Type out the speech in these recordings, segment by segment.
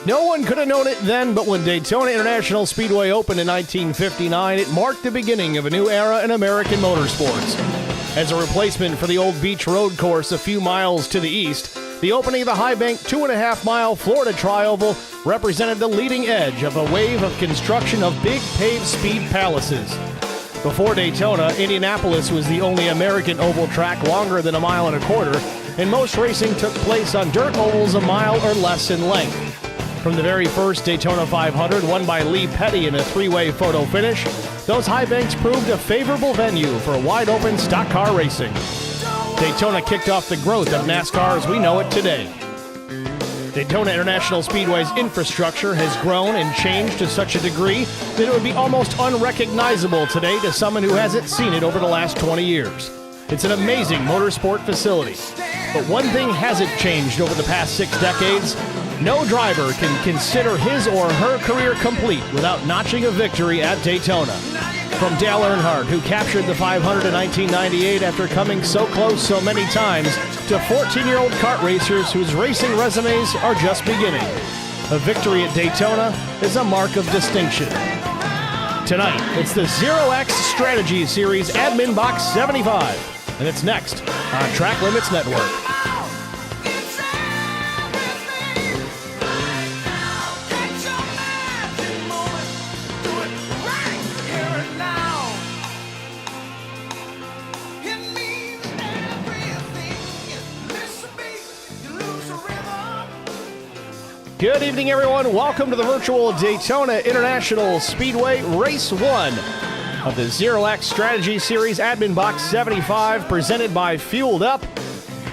No one could have known it then, but when Daytona International Speedway opened in 1959, it marked the beginning of a new era in American motorsports. As a replacement for the old beach road course a few miles to the east, the opening of the high-bank 2.5-mile Florida Tri-Oval represented the leading edge of a wave of construction of big paved speed palaces. Before Daytona, Indianapolis was the only American oval track longer than 1.25 miles, and most racing took place on dirt ovals 1 mile or less in length. From the very first Daytona 500, won by Lee Petty in a 3-way photo finish, those high banks proved a favorable venue for wide-open stock car racing. Daytona kicked off the growth of NASCAR as we know it today. Daytona International Speedway's infrastructure has grown and changed to such a degree that it would be almost unrecognizable today to someone who hasn't seen it over the last 20 years. It's an amazing motorsport facility. But one thing hasn't changed over the past 6 decades. No driver can consider his or her career complete without notching a victory at Daytona. From Dale Earnhardt, who captured the 500 in 1998 after coming so close so many times, to 14-year-old kart racers whose racing resumes are just beginning. A victory at Daytona is a mark of distinction. Tonight, it's the ZeroX Strategy Series Admin Box 75, and it's next on Track Limits Network. Good evening, everyone. Welcome to the virtual Daytona International Speedway Race 1 of the ZeroX Strategy Series Admin Box 75, presented by Fueled Up.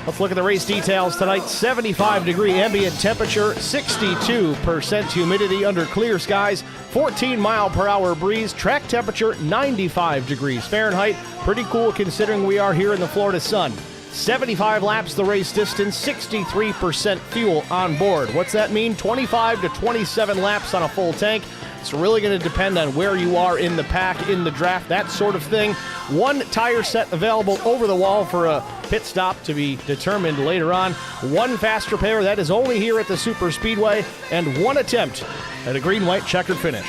Let's look at the race details tonight. 75-degree ambient temperature, 62% humidity under clear skies, 14-mile-per-hour breeze, track temperature 95 degrees Fahrenheit. Pretty cool considering we are here in the Florida sun. 75 laps the race distance, 63% fuel on board. What's that mean? 25 to 27 laps on a full tank. It's really going to depend on where you are in the pack, in the draft, that sort of thing. One tire set available over the wall for a pit stop to be determined later on. One fast repair, that is only here at the Super Speedway, and one attempt at a green-white checkered finish.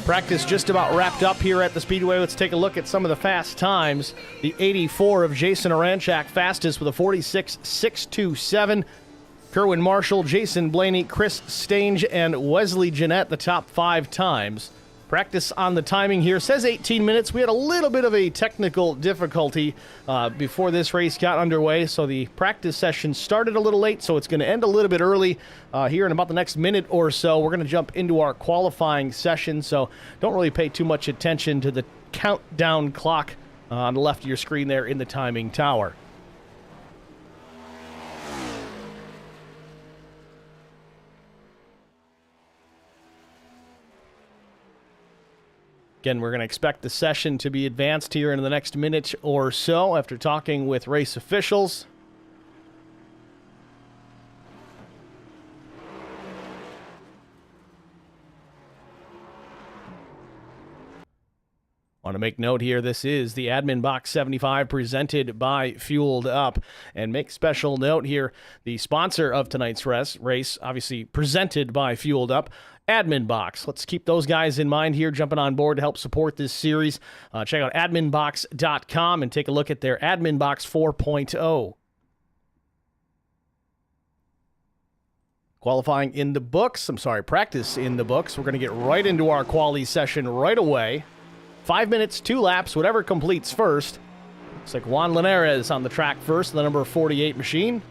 Practice just about wrapped up here at the Speedway. Let's take a look at some of the fast times. The 84 of Jason Aranchak, fastest with a 46.627. Kerwin Marshall, Jason Blaney, Chris Stange, and Wesley Jeanette, the top 5 times. Practice on the timing here says 18 minutes. We had a little bit of a technical difficulty before this race got underway, so the practice session started a little late, so it's going to end a little bit early here in about the next minute or so. We're going to jump into our qualifying session, so don't really pay too much attention to the countdown clock on the left of your screen there in the timing tower. Again, we're going to expect the session to be advanced here in the next minute or so after talking with race officials. Want to make note here, this is the Admin Box 75 presented by Fueled Up. And make special note here, the sponsor of tonight's race, obviously presented by Fueled Up, Admin Box. Let's keep those guys in mind here, jumping on board to help support this series. Check out adminbox.com and take a look at their Admin Box 4.0. Qualifying in the books. Practice in the books. We're going to get right into our quali session right away. 5 minutes, 2 laps, whatever completes first. Looks like Juan Linares on the track first, the number 48 machine.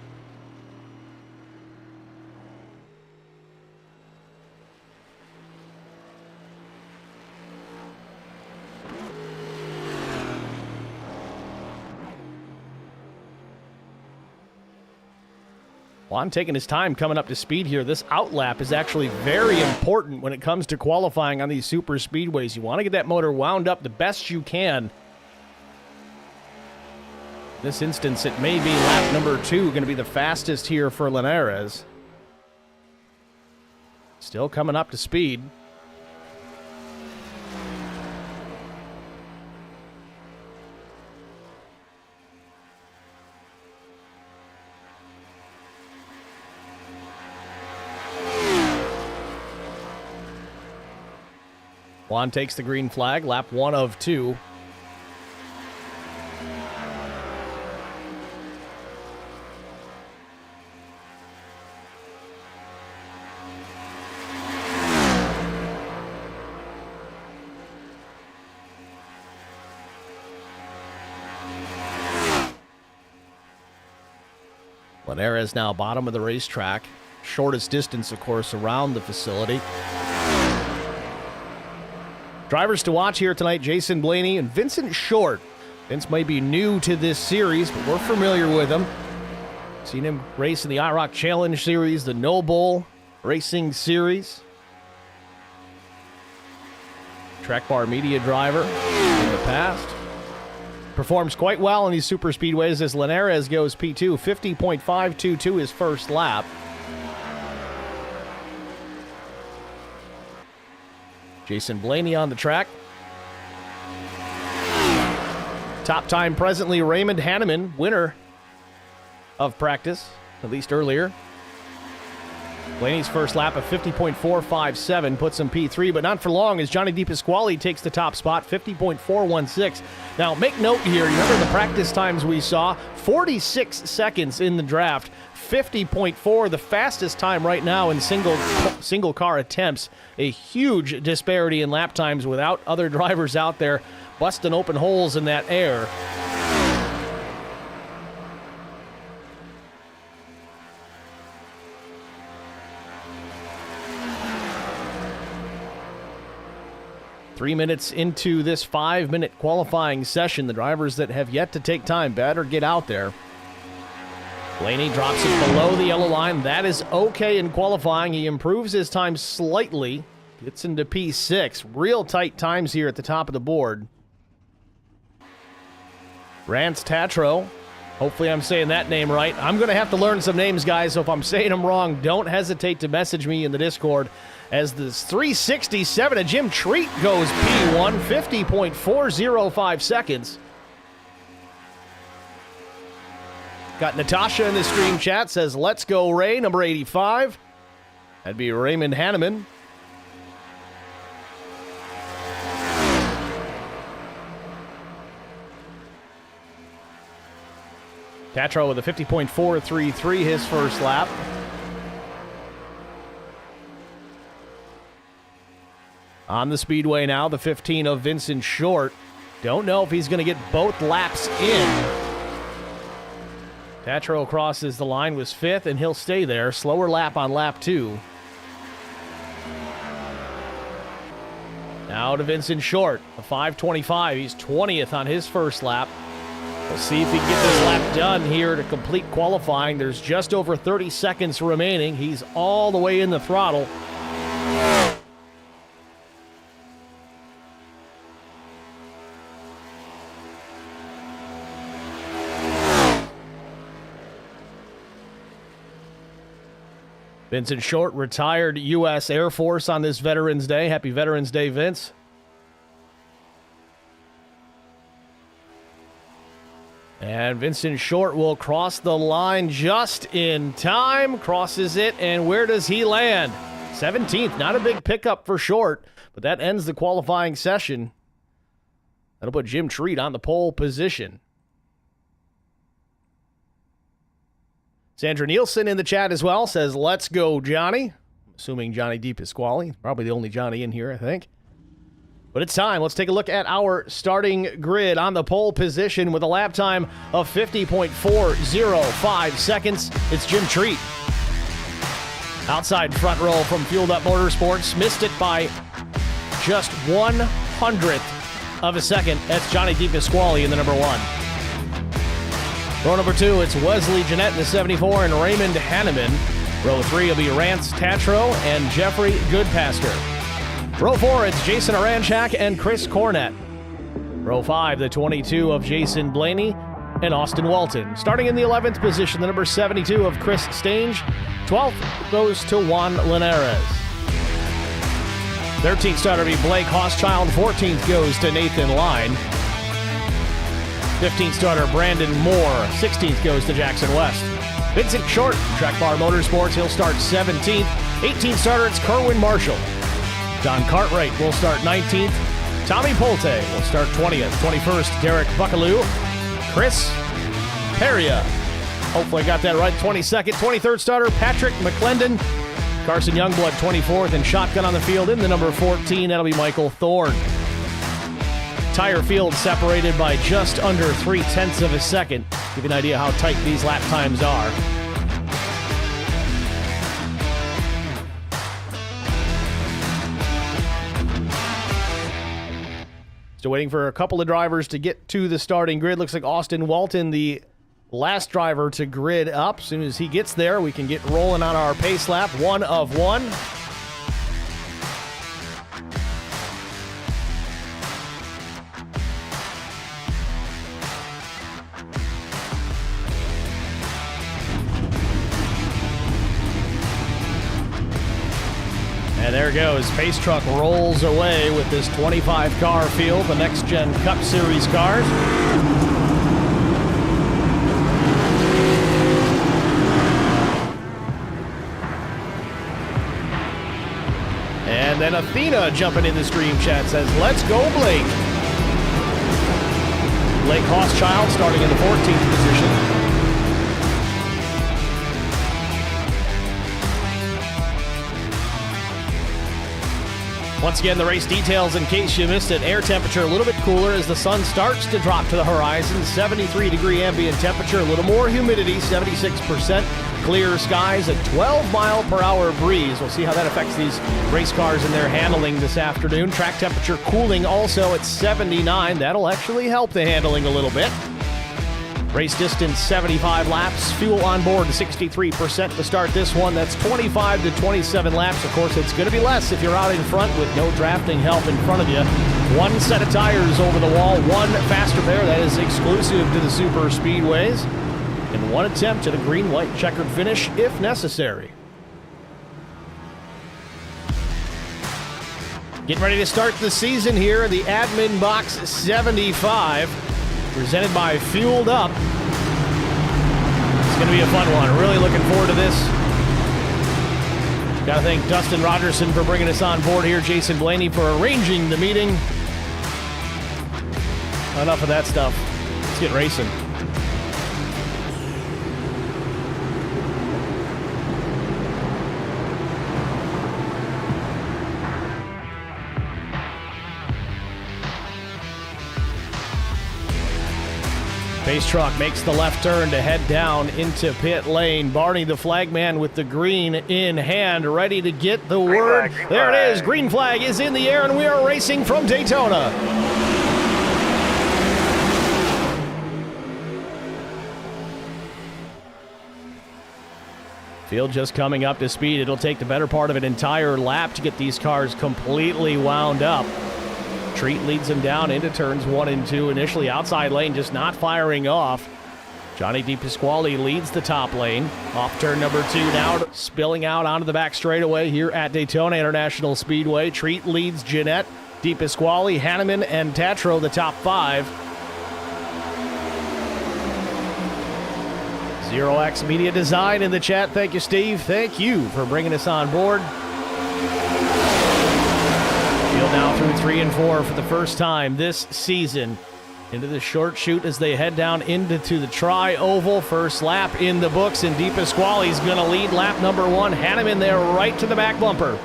Juan taking his time coming up to speed here. This outlap is actually very important when it comes to qualifying on these super speedways. You want to get that motor wound up the best you can. In this instance, it may be lap number 2 going to be the fastest here for Linares. Still coming up to speed. Juan takes the green flag, lap 1 of 2. Linares now bottom of the racetrack. Shortest distance, of course, around the facility. Drivers to watch here tonight, Jason Blaney and Vincent Short. Vince may be new to this series, but we're familiar with him. Seen him race in the IROC Challenge Series, the Noble Racing Series. Track bar media driver in the past. Performs quite well in these super speedways as Linares goes P2, 50.522 his first lap. Jason Blaney on the track. Top time presently, Raymond Hanneman, winner of practice, at least earlier. Blaney's first lap of 50.457 puts him P3, but not for long as Johnny DePasquale takes the top spot, 50.416. Now, make note here, you remember the practice times we saw? 46 seconds in the draft, 50.4, the fastest time right now in single car attempts. A huge disparity in lap times without other drivers out there busting open holes in that air. Three minutes into this 5-minute qualifying session, the drivers that have yet to take time better get out there. Blaney drops it below the yellow line. That is okay in qualifying. He improves his time slightly, gets into P6. Real tight times here at the top of the board. Rance Tatro, hopefully I'm saying that name right. I'm going to have to learn some names, guys, so if I'm saying them wrong, don't hesitate to message me in the Discord. As this 367 of Jim Treat goes P1, 50.405 seconds. Got Natasha in the stream chat, says, let's go Ray, number 85. That'd be Raymond Hanneman. Tatro with a 50.433 his first lap. On the speedway now, the 15 of Vincent Short. Don't know if he's going to get both laps in. Tatro crosses the line, was 5th, and he'll stay there. Slower lap on lap 2. Now to Vincent Short, a 5:25. He's 20th on his first lap. We'll see if he can get this lap done here to complete qualifying. There's just over 30 seconds remaining. He's all the way in the throttle. Vincent Short, retired U.S. Air Force on this Veterans Day. Happy Veterans Day, Vince. And Vincent Short will cross the line just in time. Crosses it, and where does he land? 17th. Not a big pickup for Short, but that ends the qualifying session. That'll put Jim Treat on the pole position. Sandra Nielsen in the chat as well says, let's go, Johnny. Assuming Johnny DePasquale. Probably the only Johnny in here, I think. But it's time. Let's take a look at our starting grid on the pole position with a lap time of 50.405 seconds. It's Jim Treat. Outside front row from Fueled Up Motorsports. Missed it by just 1/100th of a second. That's Johnny DePasquale in the number 1. Row number 2, it's Wesley Jeanette in the 74 and Raymond Hanneman. Row 3 will be Rance Tatro and Jeffrey Goodpaster. Row 4, it's Jason Aranchak and Chris Cornett. Row 5, the 22 of Jason Blaney and Austin Walton. Starting in the 11th position, the number 72 of Chris Stange. 12th goes to Juan Linares. 13th starter will be Blake Hochschild. 14th goes to Nathan Line. 15th starter Brandon Moore. 16th goes to Jackson West. Vincent Short, Track Bar Motorsports, he'll start 17th. 18th starter, it's Kerwin Marshall. Don Cartwright will start 19th. Tommy Polte will start 20th. 21st, Derek Buckaloo. Chris Peria, hopefully I got that right, 22nd. 23rd starter, Patrick McClendon. Carson Youngblood, 24th, and shotgun on the field in the number 14. That'll be Michael Thorne. Entire field separated by just under 0.3 of a second. Give you an idea how tight these lap times are. Still waiting for a couple of drivers to get to the starting grid. Looks like Austin Walton, the last driver to grid up. As soon as he gets there, we can get rolling on our pace lap. 1 of 1. And there it goes. Pace truck rolls away with this 25-car field, the next-gen Cup Series cars. And then Athena jumping in the stream chat says, "Let's go, Blake." Blake Hochschild starting in the 14th position. Once again, the race details in case you missed it. Air temperature a little bit cooler as the sun starts to drop to the horizon. 73-degree ambient temperature, a little more humidity, 76%. Clear skies, a 12-mile-per-hour breeze. We'll see how that affects these race cars and their handling this afternoon. Track temperature cooling also at 79. That'll actually help the handling a little bit. Race distance 75 laps. Fuel on board 63% to start this one. That's 25 to 27 laps. Of course, it's going to be less if you're out in front with no drafting help in front of you. One set of tires over the wall, one faster pair. That is exclusive to the super speedways. And one attempt at a green-white checkered finish if necessary. Getting ready to start the season here. The Admin Box 75. Presented by Fueled Up. It's going to be a fun one. Really looking forward to this. Got to thank Dustin Rogerson for bringing us on board here. Jason Blaney for arranging the meeting. Enough of that stuff. Let's get racing. Pace truck makes the left turn to head down into pit lane. Barney, the flagman, with the green in hand, ready to get the word. There it is. Green flag is in the air, and we are racing from Daytona. Field just coming up to speed. It'll take the better part of an entire lap to get these cars completely wound up. Treat leads him down into turns 1 and 2. Initially outside lane, just not firing off. Johnny DePasquale leads the top lane. Off turn number 2 now, spilling out onto the back straightaway here at Daytona International Speedway. Treat leads Jeanette, DePasquale, Hanneman, and Tatro, the top 5. ZeroX Media Design in the chat. Thank you, Steve. Thank you for bringing us on board. Field now through 3 and 4 for the first time this season. Into the short chute as they head down into the tri-oval. First lap in the books, and DePasquale's going to lead lap number 1. Hanneman there right to the back bumper.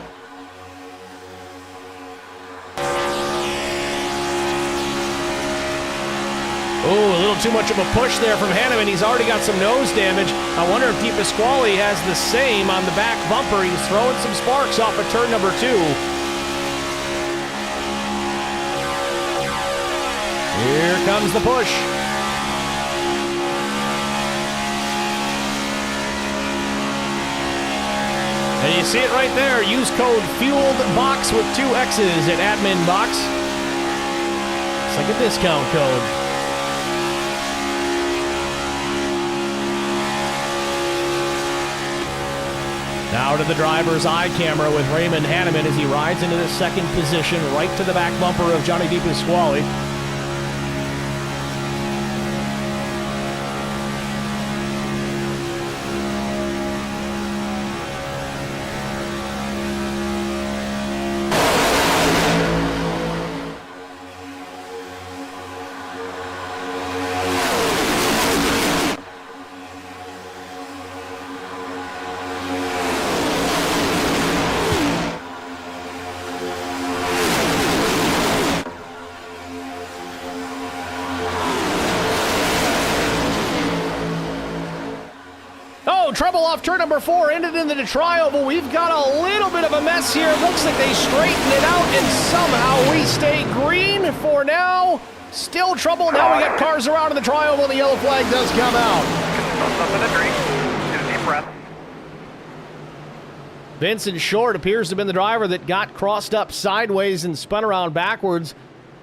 Oh, a little too much of a push there from Hanneman. He's already got some nose damage. I wonder if DePasquale has the same on the back bumper. He's throwing some sparks off of turn number 2. Here comes the push. And you see it right there. Use code FUELEDBOX with 2 X's at Admin Box. It's like a discount code. Now to the driver's eye camera with Raymond Hanneman as he rides into the second position, right to the back bumper of Johnny DePasquale. off turn number 4, ended in the tri-oval. We've got a little bit of a mess here. Looks like they straighten it out, and somehow we stay green for now. Still trouble. Now we got cars around in the tri-oval, and the yellow flag does come out. Something to drink. Do a deep breath. Vincent Short appears to have been the driver that got crossed up sideways and spun around backwards.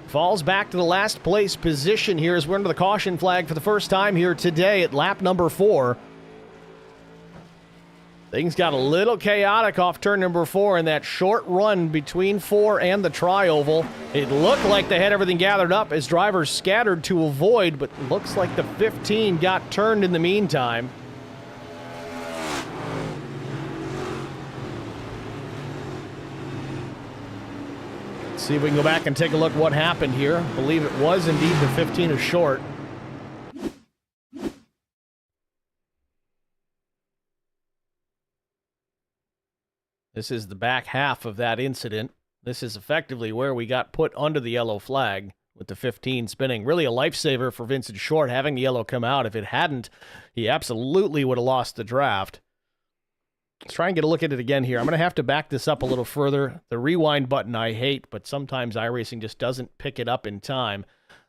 Falls back to the last place position here as we're under the caution flag for the first time here today at lap number 4. Things got a little chaotic off turn number 4 in that short run between 4 and the tri-oval. It looked like they had everything gathered up as drivers scattered to avoid, but looks like the 15 got turned in the meantime. See if we can go back and take a look what happened here. I believe it was indeed the 15 is short. This is the back half of that incident. This is effectively where we got put under the yellow flag with the 15 spinning. Really a lifesaver for Vincent Short having the yellow come out. If it hadn't, he absolutely would have lost the draft. Let's try and get a look at it again here. I'm going to have to back this up a little further. The rewind button I hate, but sometimes iRacing just doesn't pick it up in time.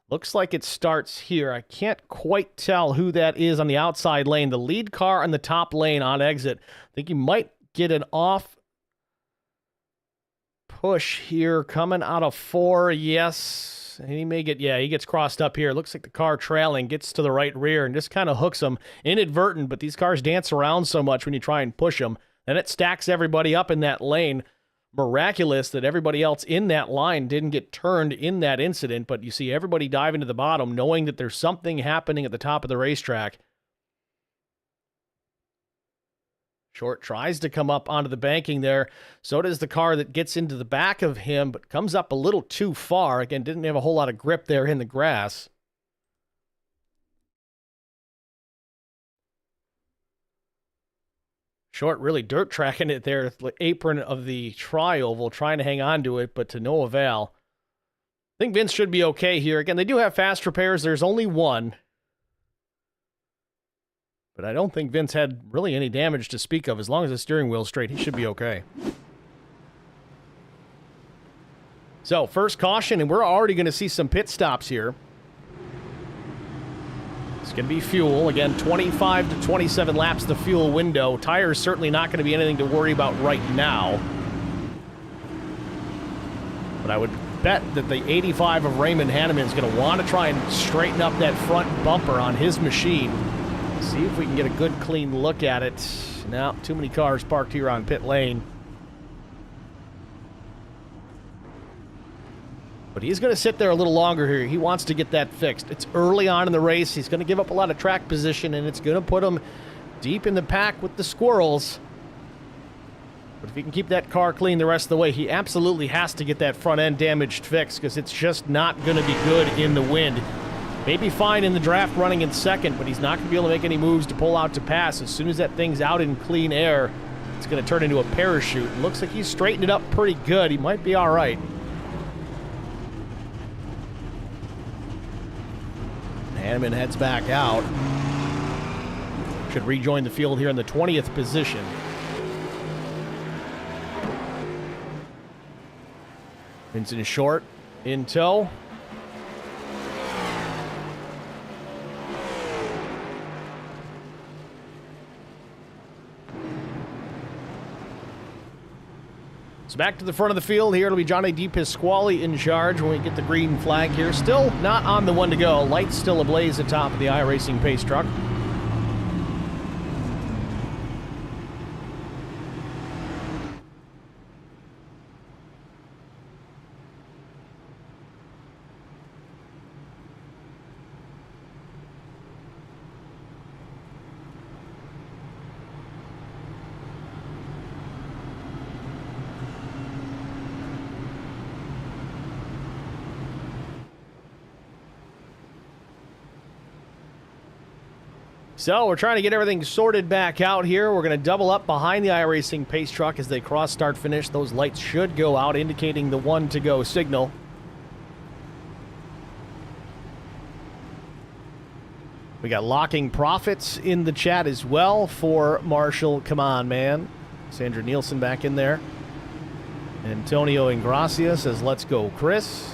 Looks like it starts here. I can't quite tell who that is on the outside lane. The lead car on the top lane on exit. I think you might get an off push here coming out of 4. Yes. And he may get, yeah, he gets crossed up here. Looks like the car trailing gets to the right rear and just kind of hooks him. Inadvertent, but these cars dance around so much when you try and push them. Then it stacks everybody up in that lane. Miraculous that everybody else in that line didn't get turned in that incident, but you see everybody diving to the bottom knowing that there's something happening at the top of the racetrack. Short tries to come up onto the banking there. So does the car that gets into the back of him, but comes up a little too far. Again, didn't have a whole lot of grip there in the grass. Short really dirt tracking it there, the apron of the tri-oval, trying to hang on to it, but to no avail. I think Vince should be okay here. Again, they do have fast repairs. There's only one. But I don't think Vince had really any damage to speak of. As long as the steering wheel's straight, he should be okay. So, first caution, and we're already going to see some pit stops here. It's going to be fuel. Again, 25 to 27 laps the fuel window. Tires certainly not going to be anything to worry about right now. But I would bet that the 85 of Raymond Hanneman is going to want to try and straighten up that front bumper on his machine. See if we can get a good, clean look at it. Now, too many cars parked here on pit lane. But he's going to sit there a little longer here. He wants to get that fixed. It's early on in the race. He's going to give up a lot of track position, and it's going to put him deep in the pack with the squirrels. But if he can keep that car clean the rest of the way, he absolutely has to get that front end damaged fixed because it's just not going to be good in the wind. Maybe fine in the draft running in second, but he's not going to be able to make any moves to pull out to pass. As soon as that thing's out in clean air, it's going to turn into a parachute. It looks like he's straightened it up pretty good. He might be all right. Hanneman heads back out. Should rejoin the field here in the 20th position. Vincent Short in tow. So back to the front of the field here. It'll be Johnny DePasquale in charge when we get the green flag here. Still not on the one to go. Lights still ablaze atop of the iRacing pace truck. So we're trying to get everything sorted back out here. We're going to double up behind the iRacing pace truck as they cross start finish. Those lights should go out, indicating the one to go signal. We got Locking Profits in the chat as well for Marshall. Come on, man. Sandra Nielsen back in there. Antonio Ingracia says, let's go, Chris.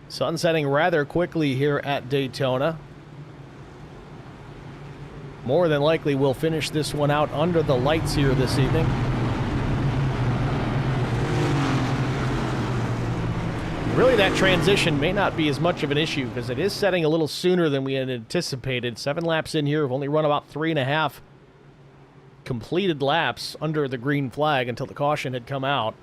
Sun setting rather quickly here at Daytona. More than likely we'll finish this one out under the lights here this evening. Really, that transition may not be as much of an issue because it is setting a little sooner than we had anticipated. 7 laps in here. We've only run about 3.5 completed laps under the green flag until the caution had come out.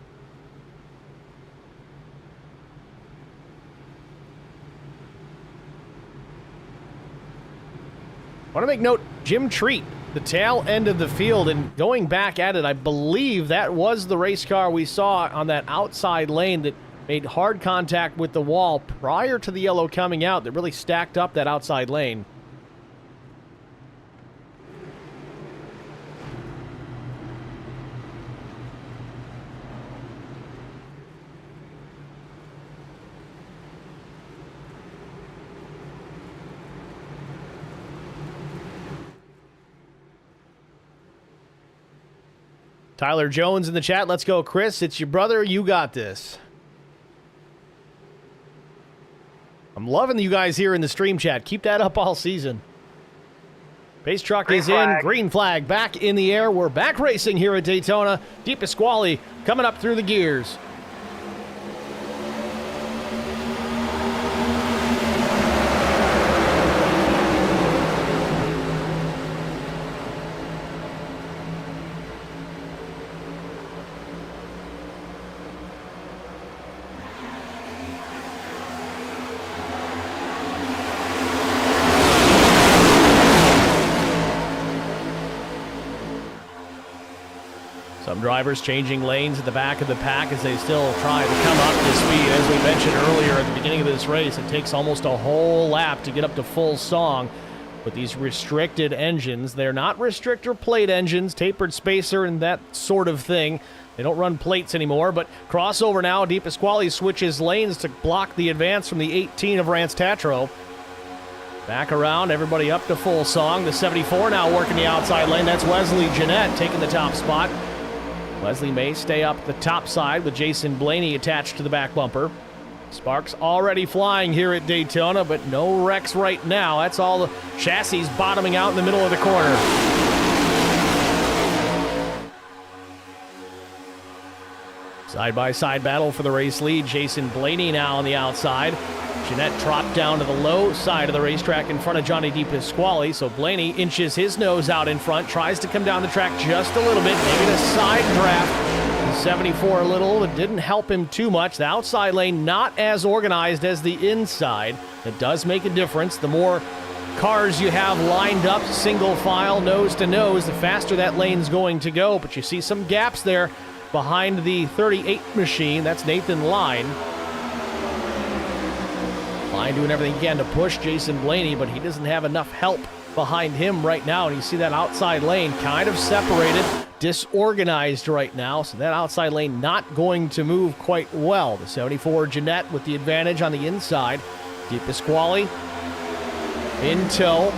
I want to make note, Jim Treat, the tail end of the field, and going back at it, I believe that was the race car we saw on that outside lane that made hard contact with the wall prior to the yellow coming out that really stacked up that outside lane. Tyler Jones in the chat. Let's go, Chris. It's your brother. You got this. I'm loving you guys here in the stream chat. Keep that up all season. Pace truck Green is flag. in. Green flag back in the air. We're back racing here at Daytona. Di Pasquale coming up through the gears. Some drivers changing lanes at the back of the pack as they still try to come up to speed. As we mentioned earlier at the beginning of this race, it takes almost a whole lap to get up to full song with these restricted engines. They're not restrictor plate engines, tapered spacer and that sort of thing. They don't run plates anymore, but crossover now. Di Pasquale switches lanes to block the advance from the 18 of Rance Tatro. Back around, everybody up to full song. The 74 now working the outside lane. That's Wesley Jeanette taking the top spot. Leslie may stay up the top side with Jason Blaney attached to the back bumper. Sparks already flying here at Daytona, but no wrecks right now. That's all the chassis bottoming out in the middle of the corner. Side-by-side battle for the race lead. Jason Blaney now on the outside. Jeanette dropped down to the low side of the racetrack in front of Johnny Di Pasquale, so Blaney inches his nose out in front, tries to come down the track just a little bit, maybe the side draft. The 74 a little, it didn't help him too much. The outside lane not as organized as the inside. It does make a difference. The more cars you have lined up, single file, nose to nose, the faster that lane's going to go, but you see some gaps there behind the 38 machine. That's Nathan Line. Line doing everything he can to push Jason Blaney, but he doesn't have enough help behind him right now. And you see that outside lane kind of separated, disorganized right now. So that outside lane not going to move quite well. The 74 Jeanette with the advantage on the inside. Di Pasquale in tow.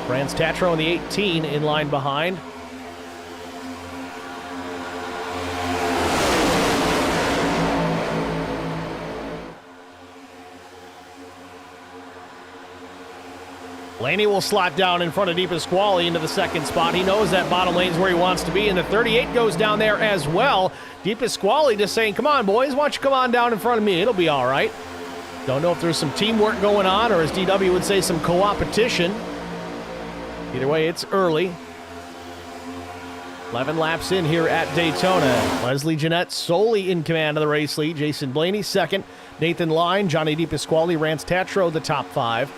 Rance Tatro in the 18 in line behind. Blaney will slot down in front of Di Pasquale into the second spot. He knows that bottom lane is where he wants to be, and the 38 goes down there as well. Di Pasquale just saying, come on, boys, why don't you come on down in front of me? It'll be all right. Don't know if there's some teamwork going on, or as DW would say, some co-opetition. Either way, it's early. 11 laps in here at Daytona. Leslie Jeanette solely in command of the race lead. Jason Blaney second. Nathan Line, Johnny Di Pasquale, Rance Tatro the top five.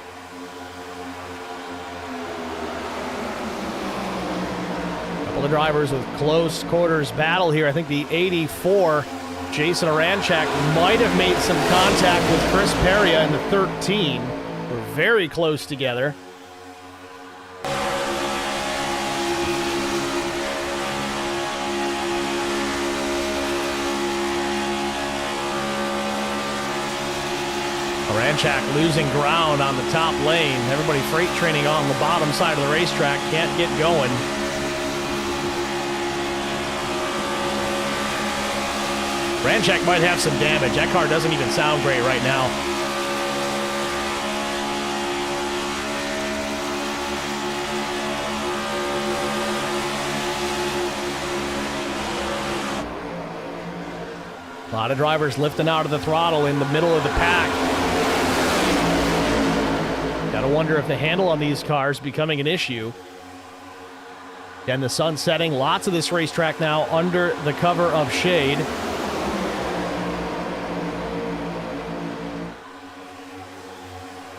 the drivers with close quarters battle here. I think the 84, Jason Aranchak, might have made some contact with Chris Peria in the 13. We're very close together. Aranchak losing ground on the top lane. Everybody freight training on the bottom side of the racetrack. Can't get going. Aranchak might have some damage. That car doesn't even sound great right now. A lot of drivers lifting out of the throttle in the middle of the pack. Gotta wonder if the handle on these cars becoming an issue. Again, the sun setting. Lots of this racetrack now under the cover of shade.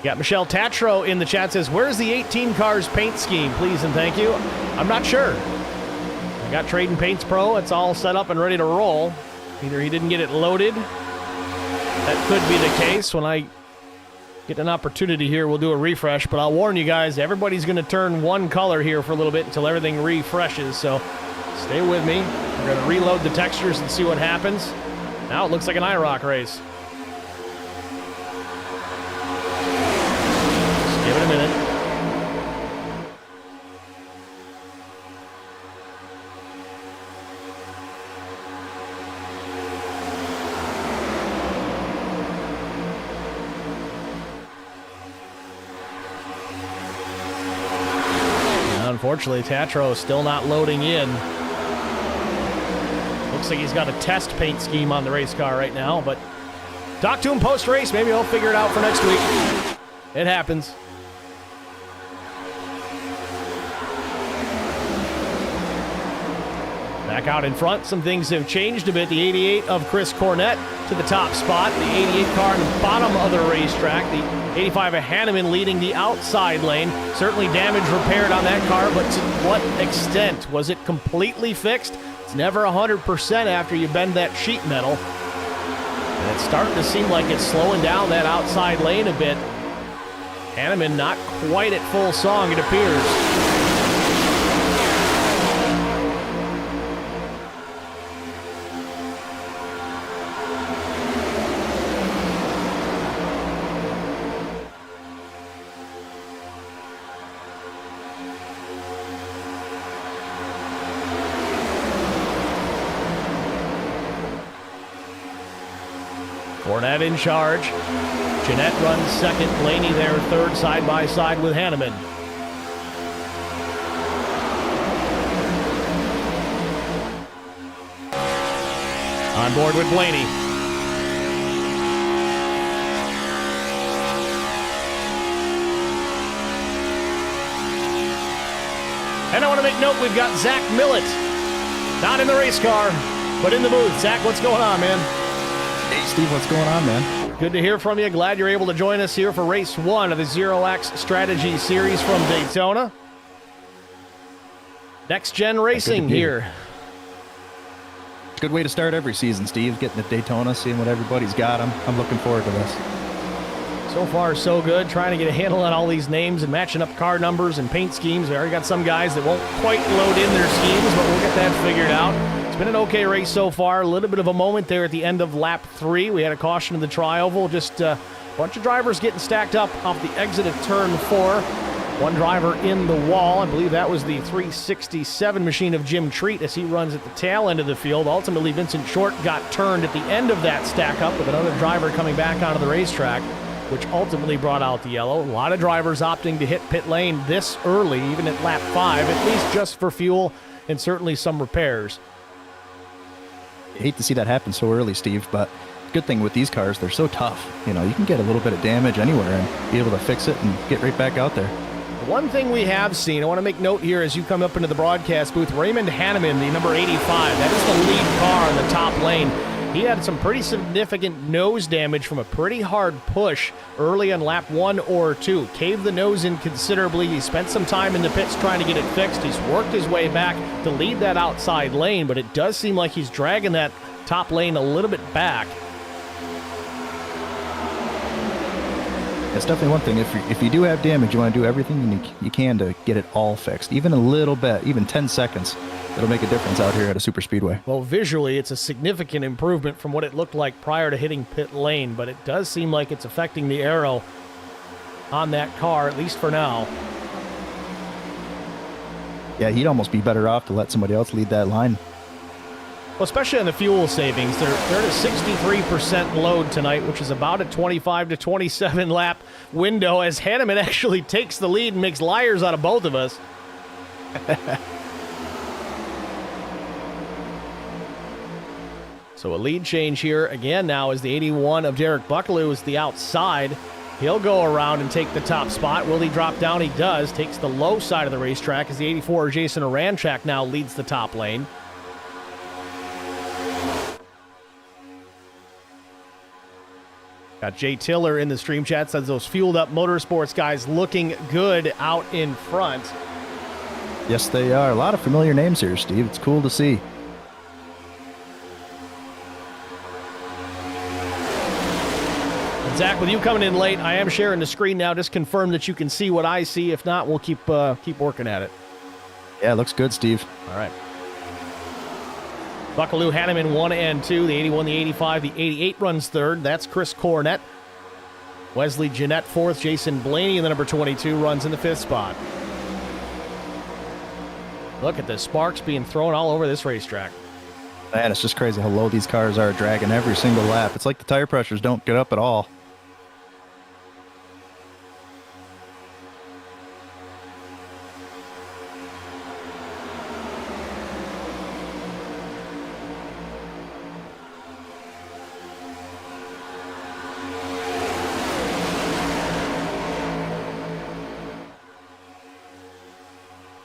Got Michelle Tatro in the chat, says, where's the 18 cars paint scheme, please and thank you? I'm not sure. I got Trading Paints Pro. It's all set up and ready to roll. Either he didn't get it loaded. That could be the case. When I get an opportunity here, we'll do a refresh. But I'll warn you guys, everybody's going to turn one color here for a little bit until everything refreshes. So stay with me. We're going to reload the textures and see what happens. Now it looks like an IROC race. Just give it a minute. Unfortunately, Tatro is still not loading in. Looks like he's got a test paint scheme on the race car right now, but talk to him post-race. Maybe he'll figure it out for next week. It happens. Back out in front, some things have changed a bit. The 88 of Chris Cornett to the top spot. The 88 car in the bottom of the racetrack. The 85 of Hanneman leading the outside lane. Certainly damage repaired on that car, but to what extent? Was it completely fixed? It's never 100% after you bend that sheet metal. And it's starting to seem like it's slowing down that outside lane a bit. Hanneman not quite at full song, it appears. Cornett in charge. Jeanette runs second. Blaney there third, side by side with Hanneman. On board with Blaney. And I want to make note, we've got Zach Millett. Not in the race car, but in the booth. Zach, what's going on, man? Hey, Steve, what's going on, man? Good to hear from you. Glad you're able to join us here for race one of the ZeroX Strategy Series from Daytona. Next Gen Racing here. Good way to start every season, Steve. Getting to Daytona, seeing what everybody's got. I'm looking forward to this. So far, so good. Trying to get a handle on all these names and matching up car numbers and paint schemes. We already got some guys that won't quite load in their schemes, but we'll get that figured out. It's been an okay race so far. A little bit of a moment there at the end of lap 3. We had a caution in the tri-oval. Just a bunch of drivers getting stacked up off the exit of turn 4. One driver in the wall. I believe that was the 367 machine of Jim Treat as he runs at the tail end of the field. Ultimately, Vincent Short got turned at the end of that stack up with another driver coming back onto the racetrack, which ultimately brought out the yellow. A lot of drivers opting to hit pit lane this early, even at lap 5, at least just for fuel and certainly some repairs. I hate to see that happen so early, Steve, but good thing with these cars, they're so tough. You know, you can get a little bit of damage anywhere and be able to fix it and get right back out there. One thing we have seen, I want to make note here as you come up into the broadcast booth, Raymond Hanneman, the number 85, that is the lead car in the top lane. he had some pretty significant nose damage from a pretty hard push early on lap 1 or 2. Caved the nose in considerably. He spent some time in the pits trying to get it fixed. He's worked his way back to lead that outside lane, but it does seem like he's dragging that top lane a little bit back. It's definitely one thing. If you do have damage, you want to do everything you can to get it all fixed. Even a little bit, even 10 seconds, it'll make a difference out here at a super speedway. Well, visually, it's a significant improvement from what it looked like prior to hitting pit lane, but it does seem like it's affecting the aero on that car, at least for now. Yeah, he'd almost be better off to let somebody else lead that line. Well, especially on the fuel savings. They're at a 63% load tonight, which is about a 25 to 27 lap window, as Hanneman actually takes the lead and makes liars out of both of us. So a lead change here again now as the 81 of Derek Buckaloo is the outside. He'll go around and take the top spot. Will he drop down? He does. Takes the low side of the racetrack as the 84 Jason Aranchak now leads the top lane. Got Jay Tiller in the stream chat, says those fueled up motorsports guys looking good out in front. Yes, they are. A lot of familiar names here, Steve. It's cool to see. And Zach, with you coming in late, I am sharing the screen now. Just confirm that you can see what I see. If not, we'll keep working at it. Yeah, it looks good, Steve. All right. Buckaloo, Hanneman 1 and 2. The 81, the 85, the 88 runs third. That's Chris Cornett. Wesley Jeanette fourth. Jason Blaney in the number 22 runs in the fifth spot. Look at the sparks being thrown all over this racetrack. Man, it's just crazy how low these cars are dragging every single lap. It's like the tire pressures don't get up at all.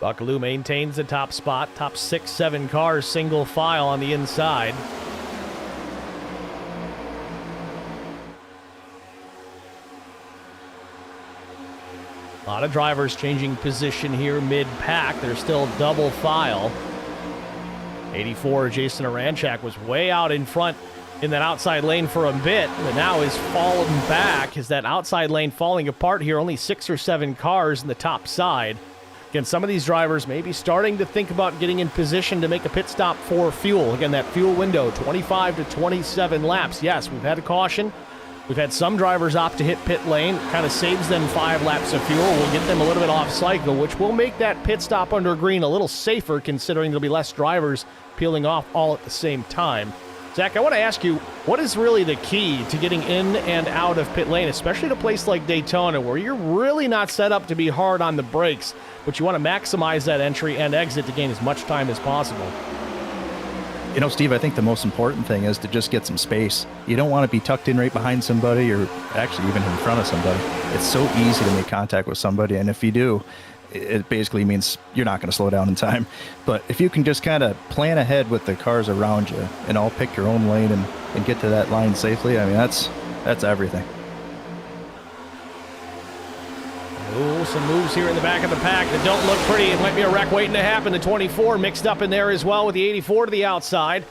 Buckaloo maintains the top spot. Top 6-7 cars single file on the inside. A lot of drivers changing position here mid-pack. They're still double file. 84 Jason Aranchak was way out in front in that outside lane for a bit, but now is falling back. Is that outside lane falling apart here? Only 6 or 7 cars in the top side. Again, some of these drivers may be starting to think about getting in position to make a pit stop for fuel. Again, that fuel window, 25 to 27 laps. Yes, we've had a caution. We've had some drivers opt to hit pit lane. Kind of saves them 5 laps of fuel. We'll get them a little bit off cycle, which will make that pit stop under green a little safer, considering there'll be less drivers peeling off all at the same time. Zach, I want to ask you, what is really the key to getting in and out of pit lane, especially at a place like Daytona, where you're really not set up to be hard on the brakes, but you want to maximize that entry and exit to gain as much time as possible? You know, Steve, I think the most important thing is to just get some space. You don't want to be tucked in right behind somebody or actually even in front of somebody. It's so easy to make contact with somebody, and if you do, it basically means you're not going to slow down in time. But if you can just kind of plan ahead with the cars around you and all pick your own lane and get to that line safely, I mean, that's everything. Ooh, some moves here in the back of the pack that don't look pretty. It might be a wreck waiting to happen. The 24 mixed up in there as well with the 84 to the outside.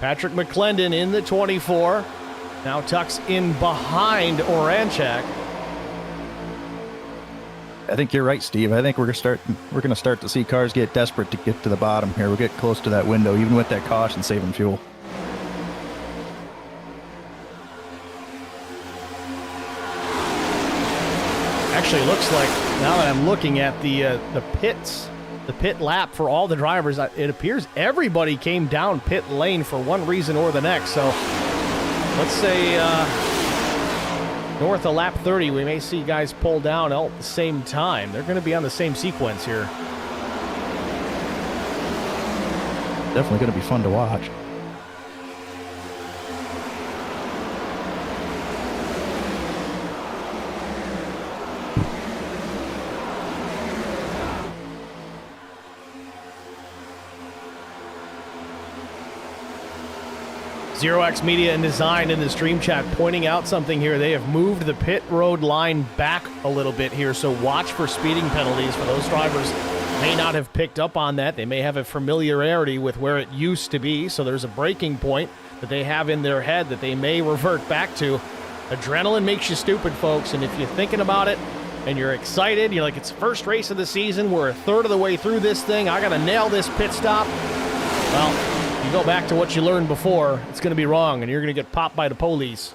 Patrick McClendon in the 24. Now tucks in behind Oranchak. I think you're right, Steve. I think we're going to start to see cars get desperate to get to the bottom here. We'll get close to that window, even with that caution saving fuel. Actually, looks like, now that I'm looking at the pit lap for all the drivers, it appears everybody came down pit lane for one reason or the next. So let's say north of lap 30, we may see guys pull down all at the same time. They're going to be on the same sequence here. Definitely going to be fun to watch. ZeroX Media and Design in the stream chat pointing out something here. They have moved the pit road line back a little bit here, so watch for speeding penalties for those drivers may not have picked up on that. They may have a familiarity with where it used to be, so there's a breaking point that they have in their head that they may revert back to. Adrenaline makes you stupid, folks, and if you're thinking about it and you're excited, you're like, it's the first race of the season, we're a third of the way through this thing, I gotta nail this pit stop. Well, you go back to what you learned before, it's going to be wrong, and you're going to get popped by the police.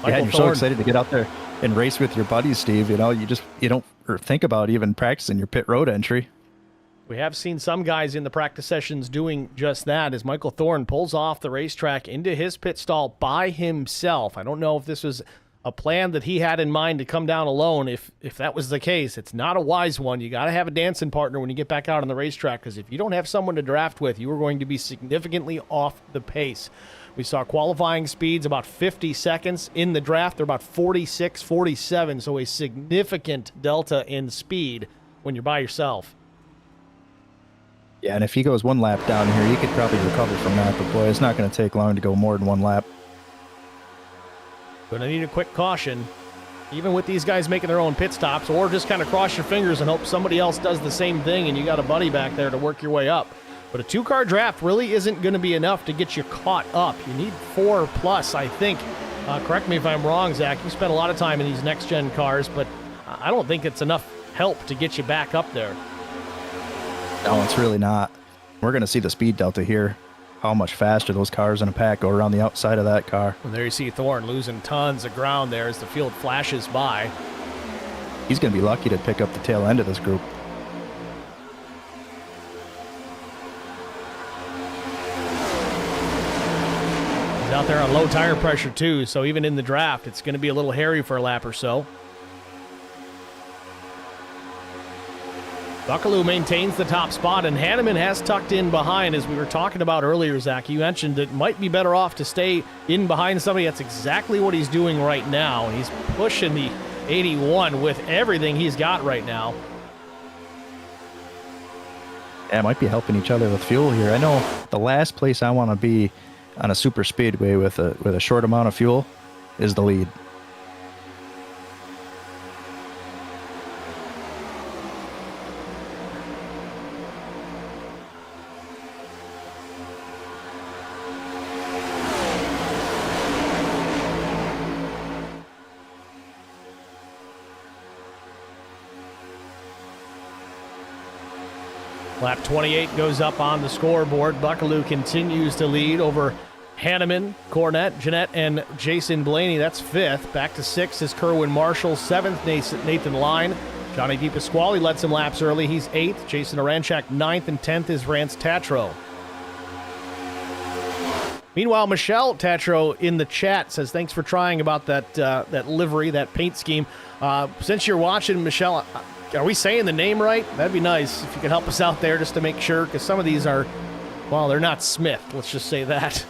Yeah, you're so excited to get out there and race with your buddies, Steve. You know, you don't or think about even practicing your pit road entry. We have seen some guys in the practice sessions doing just that as Michael Thorne pulls off the racetrack into his pit stall by himself. I don't know if this was a plan that he had in mind to come down alone. If that was the case, it's not a wise one. You got to have a dancing partner when you get back out on the racetrack, because if you don't have someone to draft with, you are going to be significantly off the pace. We saw qualifying speeds about 50 seconds. In the draft, they're about 46, 47, so a significant delta in speed when you're by yourself. Yeah, and if he goes one lap down here, he could probably recover from that, but boy, it's not going to take long to go more than one lap. Going to need a quick caution, even with these guys making their own pit stops, or just kind of cross your fingers and hope somebody else does the same thing and you got a buddy back there to work your way up. But a two-car draft really isn't going to be enough to get you caught up. You need 4+, I think. Correct me if I'm wrong, Zach. You spent a lot of time in these next-gen cars, but I don't think it's enough help to get you back up there. No, it's really not. We're going to see the speed delta here. How much faster those cars in a pack go around the outside of that car. And there you see Thorne losing tons of ground there as the field flashes by. He's going to be lucky to pick up the tail end of this group. He's out there on low tire pressure too, so even in the draft, it's going to be a little hairy for a lap or so. Buckaloo maintains the top spot, and Hanneman has tucked in behind, as we were talking about earlier, Zach. You mentioned it might be better off to stay in behind somebody. That's exactly what he's doing right now. He's pushing the 81 with everything he's got right now. Yeah, might be helping each other with fuel here. I know the last place I want to be on a super speedway with a short amount of fuel is the lead. Lap 28 goes up on the scoreboard. Buckaloo continues to lead over Hanneman, Cornett, Jeanette, and Jason Blaney. That's fifth. Back to sixth is Kerwin Marshall. Seventh, Nathan Line. Johnny DePasquale led some laps early. He's eighth. Jason Aranchak, ninth, and 10th is Rance Tatro. Meanwhile, Michelle Tatro in the chat says, thanks for trying about that livery, that paint scheme. Since you're watching, Michelle, are we saying the name right? That'd be nice if you could help us out there just to make sure, because some of these are, well, they're not Smith. Let's just say that.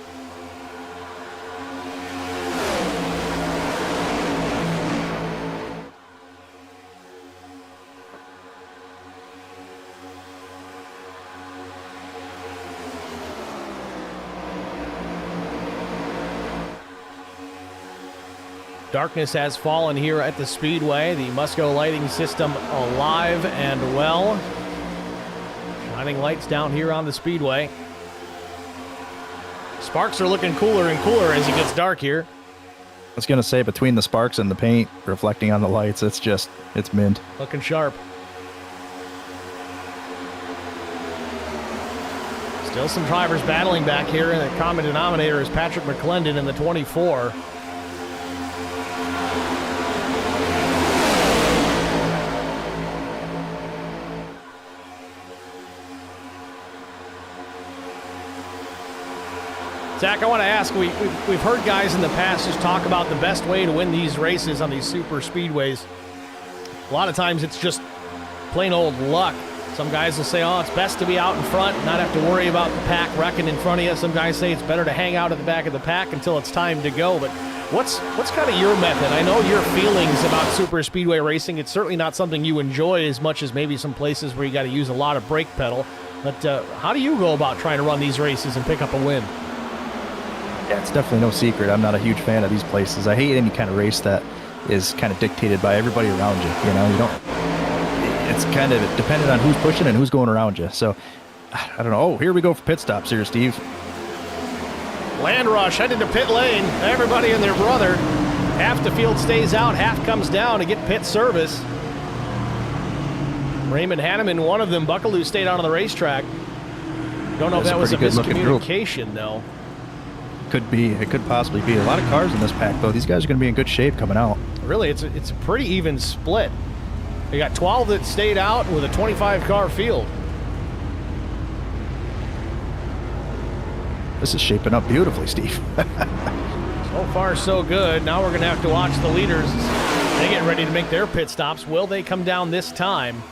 Darkness has fallen here at the Speedway. The Musco lighting system alive and well. Shining lights down here on the Speedway. Sparks are looking cooler and cooler as it gets dark here. I was going to say, between the sparks and the paint reflecting on the lights, it's mint. Looking sharp. Still some drivers battling back here, and the common denominator is Patrick McClendon in the 24. Zach, I want to ask, we've heard guys in the past just talk about the best way to win these races on these super speedways. A lot of times it's just plain old luck. Some guys will say, oh, it's best to be out in front and not have to worry about the pack wrecking in front of you. Some guys say it's better to hang out at the back of the pack until it's time to go. But what's kind of your method? I know your feelings about super speedway racing. It's certainly not something you enjoy as much as maybe some places where you got to use a lot of brake pedal. But how do you go about trying to run these races and pick up a win? Yeah, it's definitely no secret. I'm not a huge fan of these places. I hate any kind of race that is kind of dictated by everybody around you. You know, you don't. It's kind of dependent on who's pushing and who's going around you. So, I don't know. Oh, here we go for pit stops here, Steve. Land rush headed to pit lane. Everybody and their brother. Half the field stays out, half comes down to get pit service. Raymond Hanneman, one of them. Buckaloo stayed out on the racetrack. Don't know if that was a miscommunication, though. Could be. It could possibly be. A lot of cars in this pack, though. These guys are going to be in good shape coming out. Really, it's a pretty even split. You got 12 that stayed out with a 25-car field. This is shaping up beautifully, Steve. So far, so good. Now we're going to have to watch the leaders. They get ready to make their pit stops. Will they come down this time?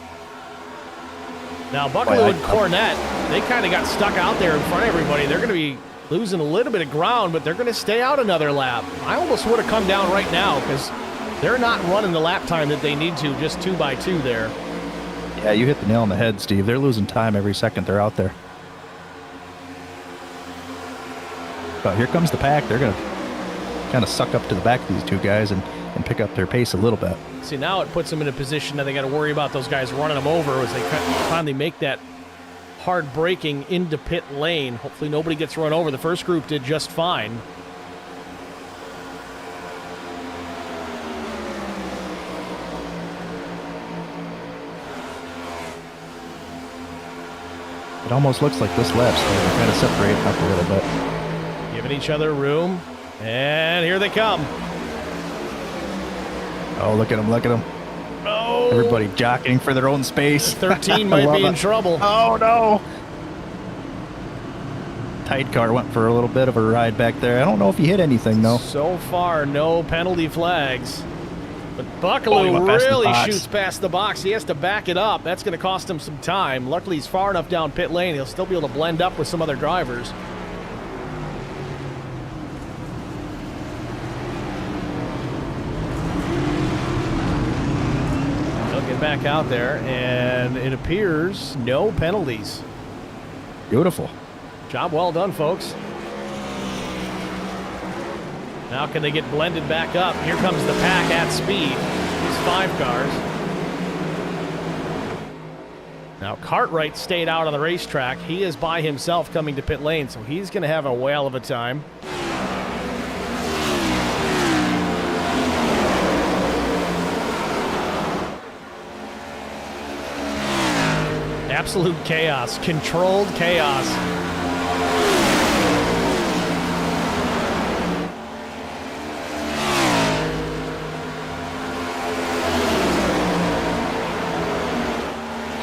Now, Buckaloo and Cornette, they kind of got stuck out there in front of everybody. They're going to be losing a little bit of ground, but they're going to stay out another lap. I almost would have come down right now because they're not running the lap time that they need to, just 2 by 2 there. Yeah, you hit the nail on the head, Steve. They're losing time every second they're out there. But here comes the pack. They're going to kind of suck up to the back of these two guys and pick up their pace a little bit. See, now it puts them in a position that they got to worry about those guys running them over as they finally make that hard braking into pit lane. Hopefully nobody gets run over. The first group did just fine. It almost looks like this lap's kind of separating up a little bit. Giving each other room. And here they come. Oh, look at them, look at them. Oh. Everybody jockeying for their own space. 13 might be in trouble. Oh, no. Tight car went for a little bit of a ride back there. I don't know if he hit anything, though. So far, no penalty flags. But Buckaloo really shoots past the box. He has to back it up. That's going to cost him some time. Luckily, he's far enough down pit lane. He'll still be able to blend up with some other drivers. Back out there, and it appears no penalties. Beautiful. Job well done, folks. Now can they get blended back up? Here comes the pack at speed. These 5 cars. Now Cartwright stayed out on the racetrack. He is by himself coming to pit lane, so he's going to have a whale of a time. Absolute chaos, controlled chaos.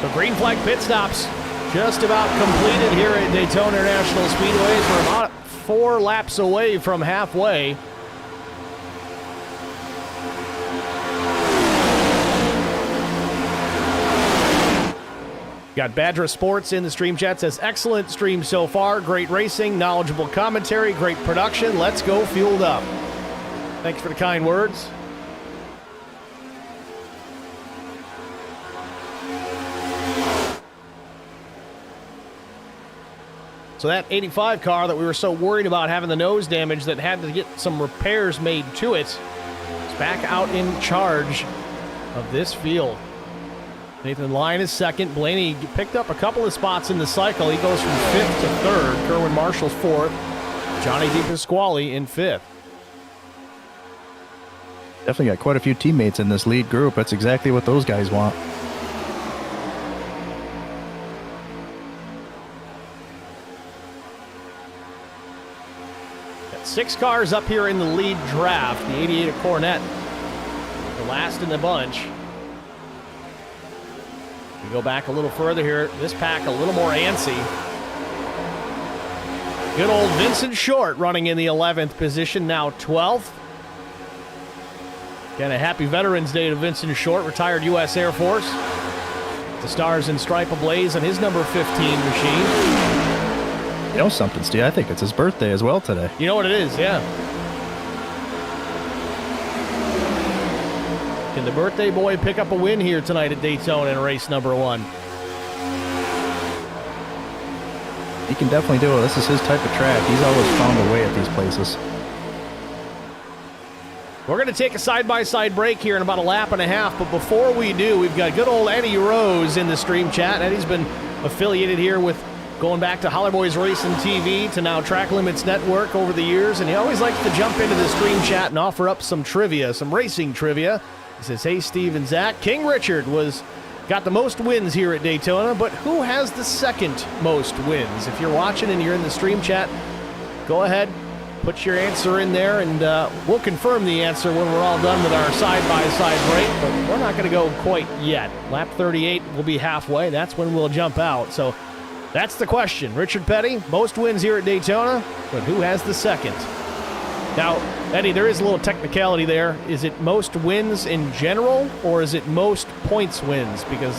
So green flag pit stops just about completed here at Daytona International Speedway. We're about 4 laps away from halfway. Got Badger Sports in the stream chat. Says, excellent stream so far. Great racing, knowledgeable commentary, great production. Let's go fueled up. Thanks for the kind words. So that 85 car that we were so worried about having the nose damage that had to get some repairs made to it is back out in charge of this field. Nathan Lyon is second. Blaney picked up a couple of spots in the cycle. He goes from 5th to 3rd. Kerwin Marshall's 4th. Johnny DePasquale in 5th. Definitely got quite a few teammates in this lead group. That's exactly what those guys want. Got 6 cars up here in the lead draft. The 88 of Cornette, the last in the bunch. We go back a little further here. This pack a little more antsy. Good old Vincent Short running in the 11th position, now 12th. Again, a happy Veterans Day to Vincent Short, retired U.S. Air Force. The stars and stripe ablaze on his number 15 machine. You know something, Steve? I think it's his birthday as well today. You know what it is, yeah. Can the birthday boy pick up a win here tonight at Daytona in race number 1? He can definitely do it. This is his type of track. He's always found a way at these places. We're going to take a side-by-side break here in about a lap and a half, but before we do, we've got good old Eddie Rose in the stream chat. Eddie's been affiliated here with going back to Holler Boys Racing TV to now Track Limits Network over the years, and he always likes to jump into the stream chat and offer up some trivia, some racing trivia. He says, hey, Steve and Zach, King Richard got the most wins here at Daytona, but who has the second most wins? If you're watching and you're in the stream chat, go ahead, put your answer in there, and we'll confirm the answer when we're all done with our side-by-side break, but we're not going to go quite yet. Lap 38 will be halfway. That's when we'll jump out. So that's the question. Richard Petty, most wins here at Daytona, but who has the second? Now, Eddie, there is a little technicality there. Is it most wins in general, or is it most points wins? Because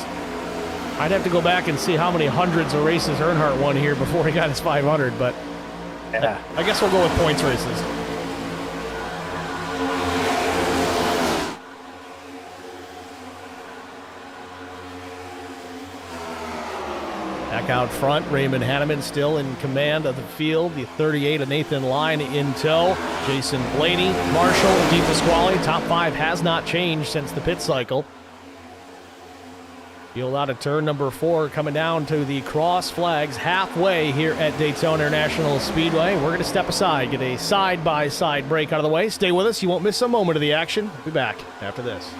I'd have to go back and see how many hundreds of races Earnhardt won here before he got his 500, but yeah. I guess we'll go with points races. Back out front, Raymond Hanneman still in command of the field. The 38 of Nathan Line in tow. Jason Blaney, Marshall, Di Pasquale. Top 5 has not changed since the pit cycle. Field out of turn number 4, coming down to the cross flags halfway here at Daytona International Speedway. We're going to step aside, get a side-by-side break out of the way. Stay with us. You won't miss a moment of the action. We'll be back after this.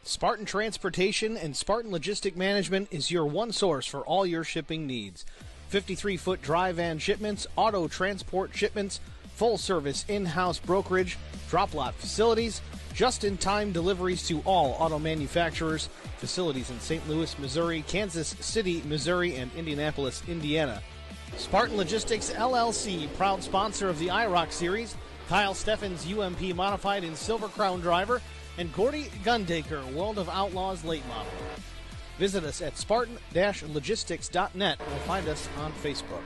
Spartan Transportation and Spartan Logistic Management is your one source for all your shipping needs. 53-foot dry van shipments, auto transport shipments, full-service in-house brokerage, drop-lot facilities, just-in-time deliveries to all auto manufacturers, facilities in St. Louis, Missouri, Kansas City, Missouri, and Indianapolis, Indiana. Spartan Logistics, LLC, proud sponsor of the IROC Series, Kyle Steffens UMP Modified and Silver Crown Driver, and Gordy Gundaker, World of Outlaws late model. Visit us at spartan-logistics.net or find us on Facebook.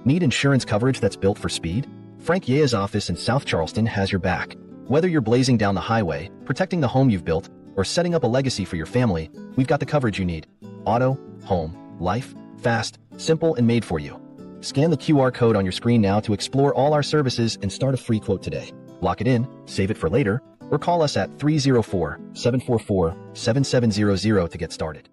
Need insurance coverage that's built for speed? Frank Yea's office in South Charleston has your back. Whether you're blazing down the highway, protecting the home you've built, or setting up a legacy for your family, we've got the coverage you need. Auto, home, life, fast, simple, and made for you. Scan the QR code on your screen now to explore all our services and start a free quote today. Lock it in, save it for later, or call us at 304-744-7700 to get started.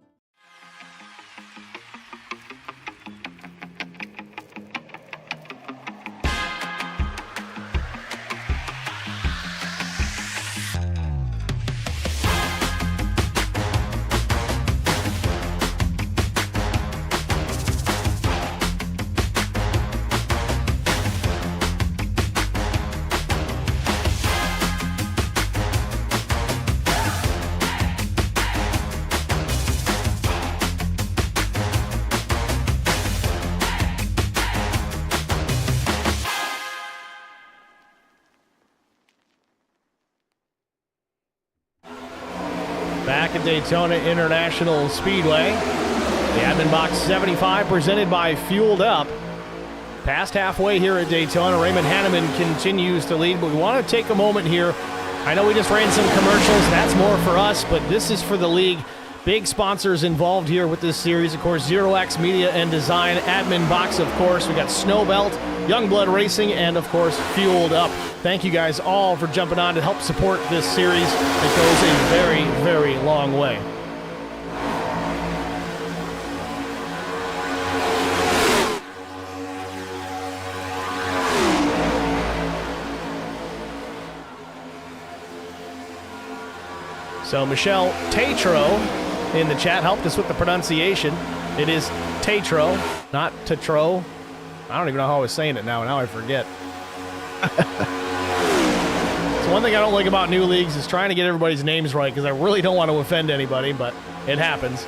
Back at Daytona International Speedway. The Admin Boxx 75 presented by Fueled Up. Past halfway here at Daytona, Raymond Hanneman continues to lead, but we want to take a moment here. I know we just ran some commercials. That's more for us, but this is for the league. Big sponsors involved here with this series. Of course, ZeroX Media and Design, Admin Boxx, of course. We got Snowbelt, Youngblood Racing, and, of course, Fueled Up. Thank you guys all for jumping on to help support this series. It goes a very, very long way. So Michelle Tatro in the chat helped us with the pronunciation. It is Tatro, not Tatro. I don't even know how I was saying it now. Now I forget. So one thing I don't like about new leagues is trying to get everybody's names right, because I really don't want to offend anybody, but it happens.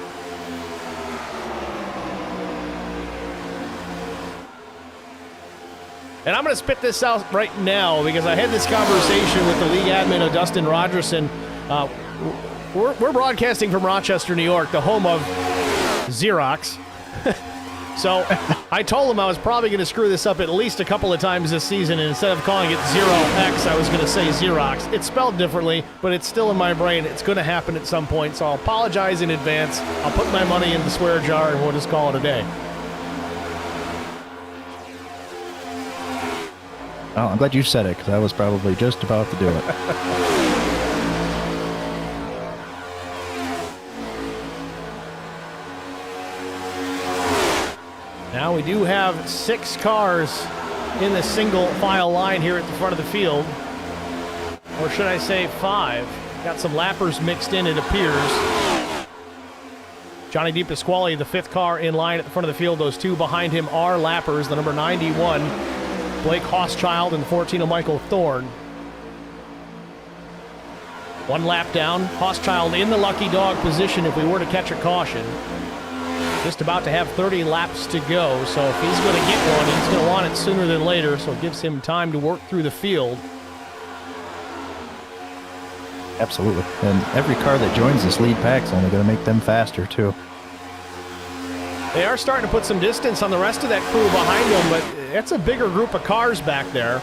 And I'm going to spit this out right now because I had this conversation with the league admin, Dustin Rogerson. We're broadcasting from Rochester, New York, the home of ZeroX. So I told him I was probably going to screw this up at least a couple of times this season, and instead of calling it ZeroX, I was going to say ZeroX. It's spelled differently, but it's still in my brain. It's going to happen at some point, so I'll apologize in advance. I'll put my money in the swear jar, and we'll just call it a day. Oh, I'm glad you said it, because I was probably just about to do it. Now we do have 6 cars in the single file line here at the front of the field. Or should I say 5? Got some lappers mixed in, it appears. Johnny DePasquale, the 5th car in line at the front of the field. Those 2 behind him are lappers. The number 91, Blake Hochschild, and the 14, Michael Thorne. 1 lap down. Hochschild in the lucky dog position if we were to catch a caution. Just about to have 30 laps to go, so if he's going to get one, he's going to want it sooner than later, so it gives him time to work through the field. Absolutely. And every car that joins this lead pack is only going to make them faster, too. They are starting to put some distance on the rest of that crew behind them, but it's a bigger group of cars back there.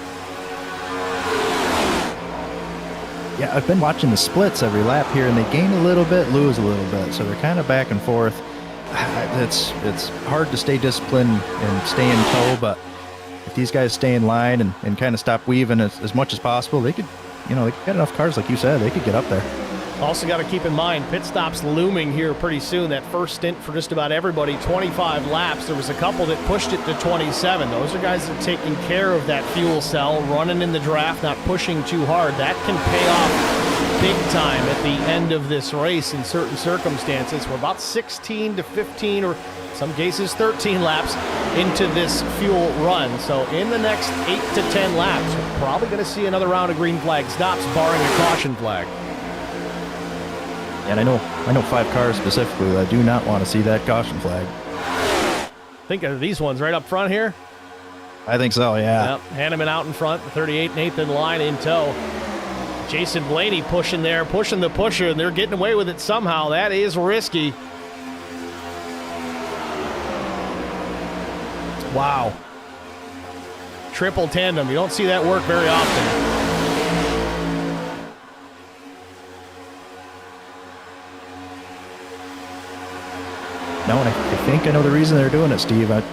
Yeah, I've been watching the splits every lap here, and they gain a little bit, lose a little bit, so they're kind of back and forth. It's hard to stay disciplined and stay in tow, but if these guys stay in line and kind of stop weaving as much as possible, they could, they get enough cars, like you said, they could get up there. Also got to keep in mind, pit stops looming here pretty soon. That first stint for just about everybody, 25 laps. There was a couple that pushed it to 27. Those are guys that are taking care of that fuel cell, running in the draft, not pushing too hard. That can pay off big time at the end of this race in certain circumstances. We're about 16 to 15, or in some cases 13 laps into this fuel run. So in the next 8 to 10 laps, we're probably going to see another round of green flag stops, barring a caution flag. And I know 5 cars specifically that do not want to see that caution flag. Think of these ones right up front here. I think so, yeah. Yep, Hanneman out in front, the 38 and 8th in line in tow. Jason Blaney pushing there, pushing the pusher, and they're getting away with it somehow. That is risky. Wow. Triple tandem. You don't see that work very often. No, and I think I know the reason they're doing it, Steve. I'm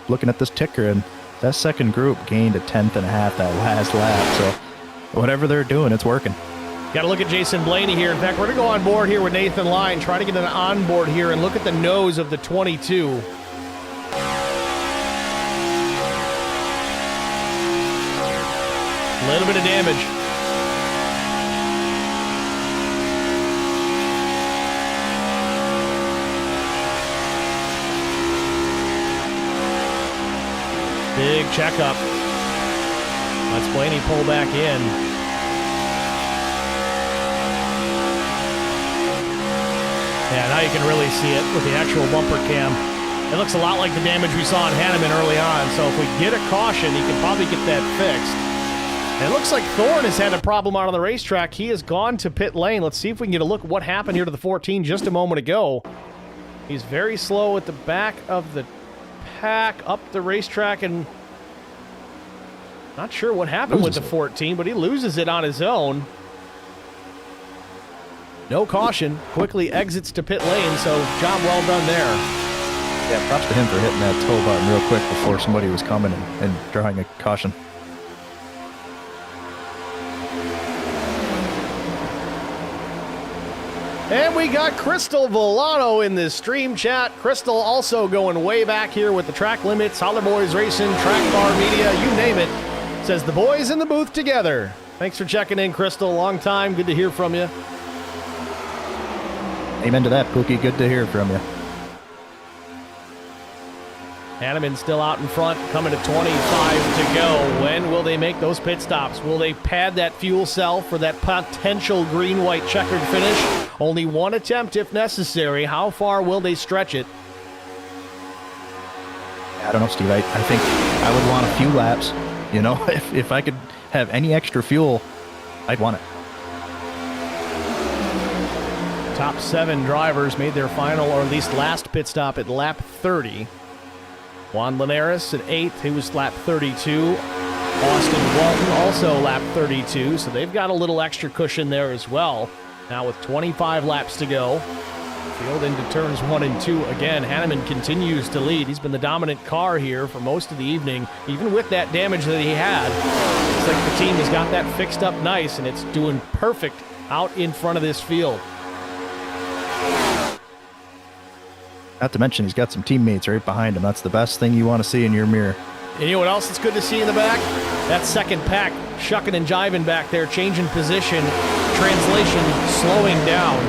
looking at this ticker, and that second group gained a 10th and a half that last lap, so whatever they're doing, it's working. Got to look at Jason Blaney here. In fact, we're going to go on board here with Nathan Line, try to get an onboard here and look at the nose of the 22. A little bit of damage. Big checkup. Let's Blaney pull back in. Yeah, now you can really see it with the actual bumper cam. It looks a lot like the damage we saw on Hanneman early on, so if we get a caution, he can probably get that fixed. And it looks like Thorne has had a problem out on the racetrack. He has gone to pit lane. Let's see if we can get a look at what happened here to the 14 just a moment ago. He's very slow at the back of the pack up the racetrack, and not sure what happened with the 14, but he loses it on his own. No caution. Quickly exits to pit lane, so job well done there. Yeah, props to him for hitting that tow button real quick before somebody was coming and drawing a caution. And we got Crystal Volano in this stream chat. Crystal also going way back here with the track limits, Holler Boys Racing, Track Bar Media, you name it. Says the boys in the booth together. Thanks for checking in, Crystal. Long time. Good to hear from you. Amen to that, Pookie. Good to hear from you. Hanneman still out in front, coming to 25 to go. When will they make those pit stops? Will they pad that fuel cell for that potential green-white checkered finish? Only one attempt if necessary. How far will they stretch it? I don't know, Steve. I think I would want a few laps. You know, if I could have any extra fuel, I'd want it. Top 7 drivers made their final, or at least last pit stop at lap 30. Juan Linares at 8th, he was lap 32. Austin Walton also lap 32, so they've got a little extra cushion there as well. Now with 25 laps to go, field into turns 1 and 2 again. Hanneman continues to lead. He's been the dominant car here for most of the evening, even with that damage that he had. It's like the team has got that fixed up nice, and it's doing perfect out in front of this field. Not to mention he's got some teammates right behind him. That's the best thing you want to see in your mirror. And you know what else that's good to see in the back? That second pack shucking and jiving back there, changing position, translation, slowing down.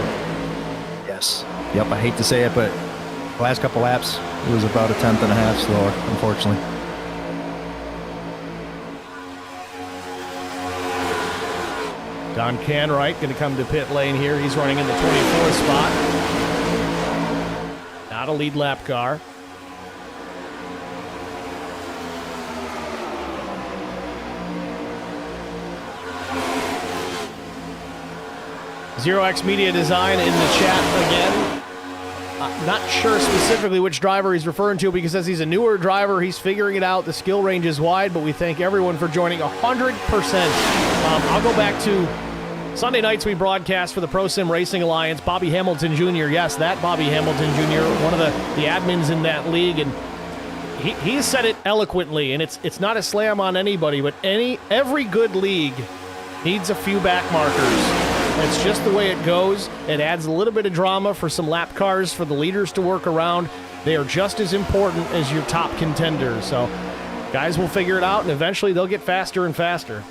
Yes. Yep, I hate to say it, but the last couple laps, it was about a tenth and a half slower, unfortunately. Don Canwright going to come to pit lane here. He's running in the 24th spot. Not a lead lap car. ZeroX Media Design in the chat again. Not sure specifically which driver he's referring to because as he's a newer driver, he's figuring it out. The skill range is wide, but we thank everyone for joining 100%. I'll go back to Sunday nights we broadcast for the Pro Sim Racing Alliance. Bobby Hamilton Jr., yes, that Bobby Hamilton Jr., one of the admins in that league, and he said it eloquently, and it's not a slam on anybody, but every good league needs a few back markers. It's just the way it goes. It adds a little bit of drama for some lap cars for the leaders to work around. They are just as important as your top contenders. So guys will figure it out, and eventually they'll get faster and faster.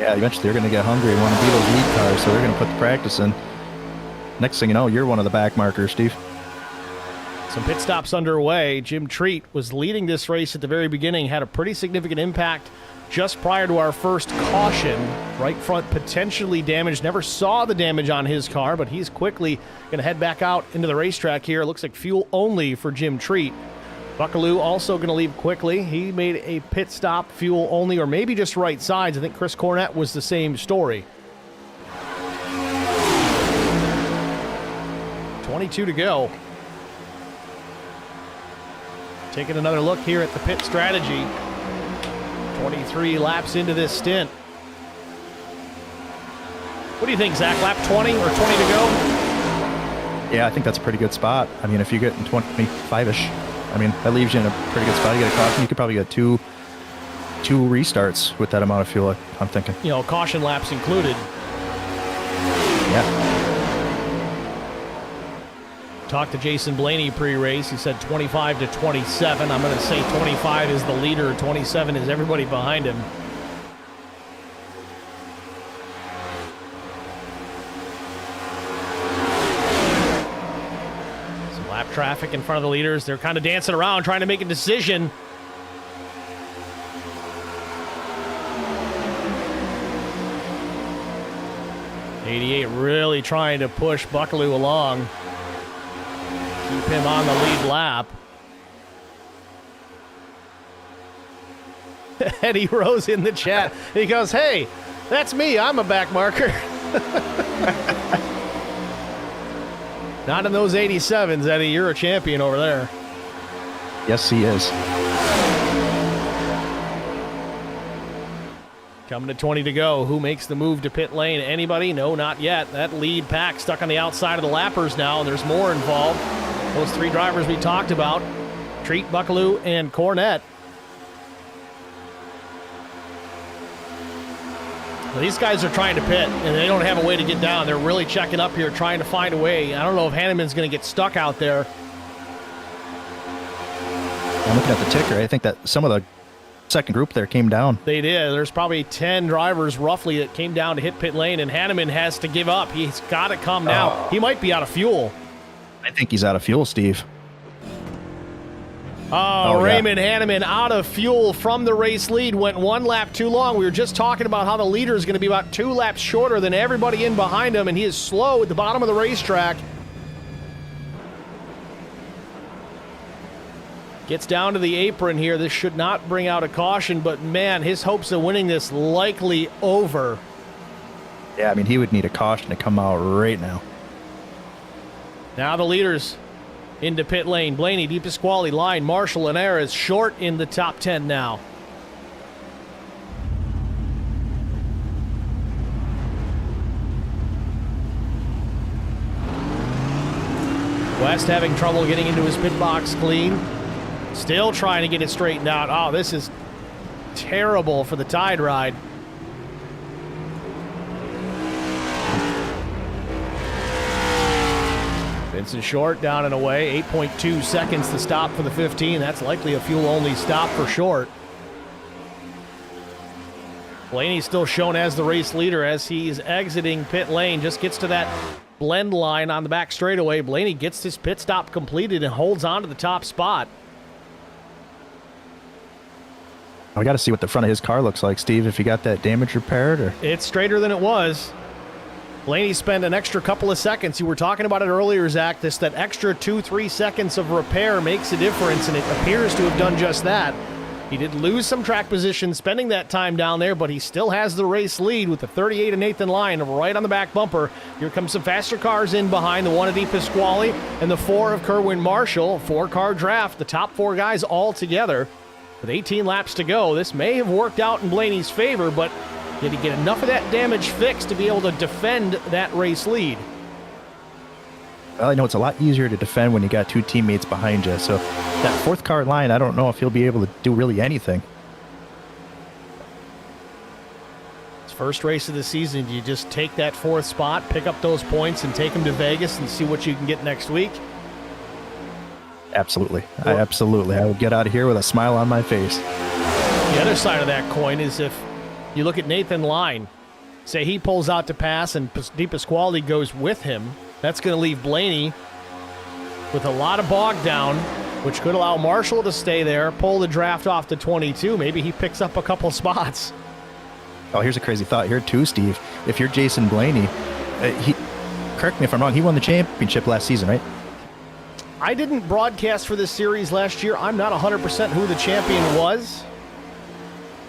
Yeah, eventually they're going to get hungry and want to beat those lead cars, so they're going to put the practice in. Next thing you know, you're one of the back markers, Steve. Some pit stops underway. Jim Treat was leading this race at the very beginning, had a pretty significant impact just prior to our first caution. Right front potentially damaged. Never saw the damage on his car, but he's quickly going to head back out into the racetrack here. Looks like fuel only for Jim Treat. Buckaloo also going to leave quickly. He made a pit stop, fuel only, or maybe just right sides. I think Chris Cornett was the same story. 22 to go. Taking another look here at the pit strategy. 23 laps into this stint. What do you think, Zach? Lap 20 or 20 to go? Yeah, I think that's a pretty good spot. I mean, if you get in 25-ish, I mean, that leaves you in a pretty good spot. You get a caution, you could probably get two restarts with that amount of fuel, I'm thinking. You know, caution laps included. Yeah. Talked to Jason Blaney pre-race. He said 25 to 27. I'm going to say 25 is the leader. 27 is everybody behind him. Some lap traffic in front of the leaders. They're kind of dancing around, trying to make a decision. '88 really trying to push Buckaloo along. Keep him on the lead lap. Eddie Rose in the chat. He goes, hey, that's me. I'm a back marker. Not in those 87s, Eddie. You're a champion over there. Yes, he is. Coming to 20 to go. Who makes the move to pit lane? Anybody? No, not yet. That lead pack stuck on the outside of the lappers now, and there's more involved. Those three drivers we talked about, Treat, Buckaloo, and Cornette. These guys are trying to pit, and they don't have a way to get down. They're really checking up here, trying to find a way. I don't know if Hanneman's going to get stuck out there. I'm looking at the ticker. I think that some of the second group there came down. They did. There's probably 10 drivers roughly that came down to hit pit lane, and Hanneman has to give up. He's got to come now. He might be out of fuel. I think he's out of fuel, Steve. Oh, Raymond Hanneman out of fuel from the race lead. Went one lap too long. We were just talking about how the leader is going to be about 2 laps shorter than everybody in behind him, and he is slow at the bottom of the racetrack. Gets down to the apron here. This should not bring out a caution, but man, his hopes of winning this likely over. Yeah, I mean, he would need a caution to come out right now. Now the leaders into pit lane. Blaney, deepest quality line. Marshall and Ayres short in the top 10 now. West having trouble getting into his pit box clean. Still trying to get it straightened out. Oh, this is terrible for the Tide ride. Vincent Short down and away. 8.2 seconds to stop for the 15. That's likely a fuel-only stop for Short. Blaney's still shown as the race leader as he's exiting pit lane. Just gets to that blend line on the back straightaway. Blaney gets his pit stop completed and holds on to the top spot. We got to see what the front of his car looks like, Steve, if he got that damage repaired. Or it's straighter than it was. Blaney spent an extra couple of seconds. You were talking about it earlier, Zach. That extra 2-3 seconds of repair makes a difference, and it appears to have done just that. He did lose some track position spending that time down there, but he still has the race lead with the 38 and Nathan Lyon right on the back bumper. Here comes some faster cars in behind, the 1 of Di Pasquale and the 4 of Kerwin Marshall. 4-car draft, the top 4 guys all together. With 18 laps to go, this may have worked out in Blaney's favor, but did he get enough of that damage fixed to be able to defend that race lead? Well, I know it's a lot easier to defend when you got 2 teammates behind you. So that 4th car line, I don't know if he'll be able to do really anything. It's first race of the season. You just take that 4th spot, pick up those points, and take them to Vegas and see what you can get next week. Absolutely. Absolutely. I would get out of here with a smile on my face. The other side of that coin is if you look at Nathan Lyon, say he pulls out to pass and Di Pasquale goes with him, that's going to leave Blaney with a lot of bog down, which could allow Marshall to stay there, pull the draft off to 22. Maybe he picks up a couple spots. Oh, here's a crazy thought here too, Steve. If you're Jason Blaney, correct me if I'm wrong, he won the championship last season, right? I didn't broadcast for this series last year. I'm not 100% who the champion was,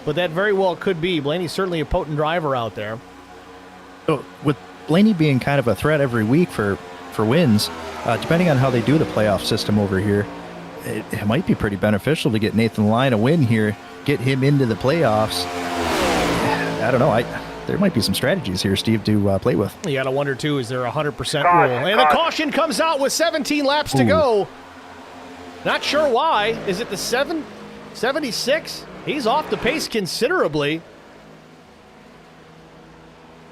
but that very well could be. Blaney's certainly a potent driver out there. So with Blaney being kind of a threat every week for wins, depending on how they do the playoff system over here, it might be pretty beneficial to get Nathan Lyon a win here, get him into the playoffs. I don't know. There might be some strategies here, Steve, to play with. You got to wonder, too, is there a 100% rule? And the caution comes out with 17 laps to go. Not sure why. Is it the 76? He's off the pace considerably.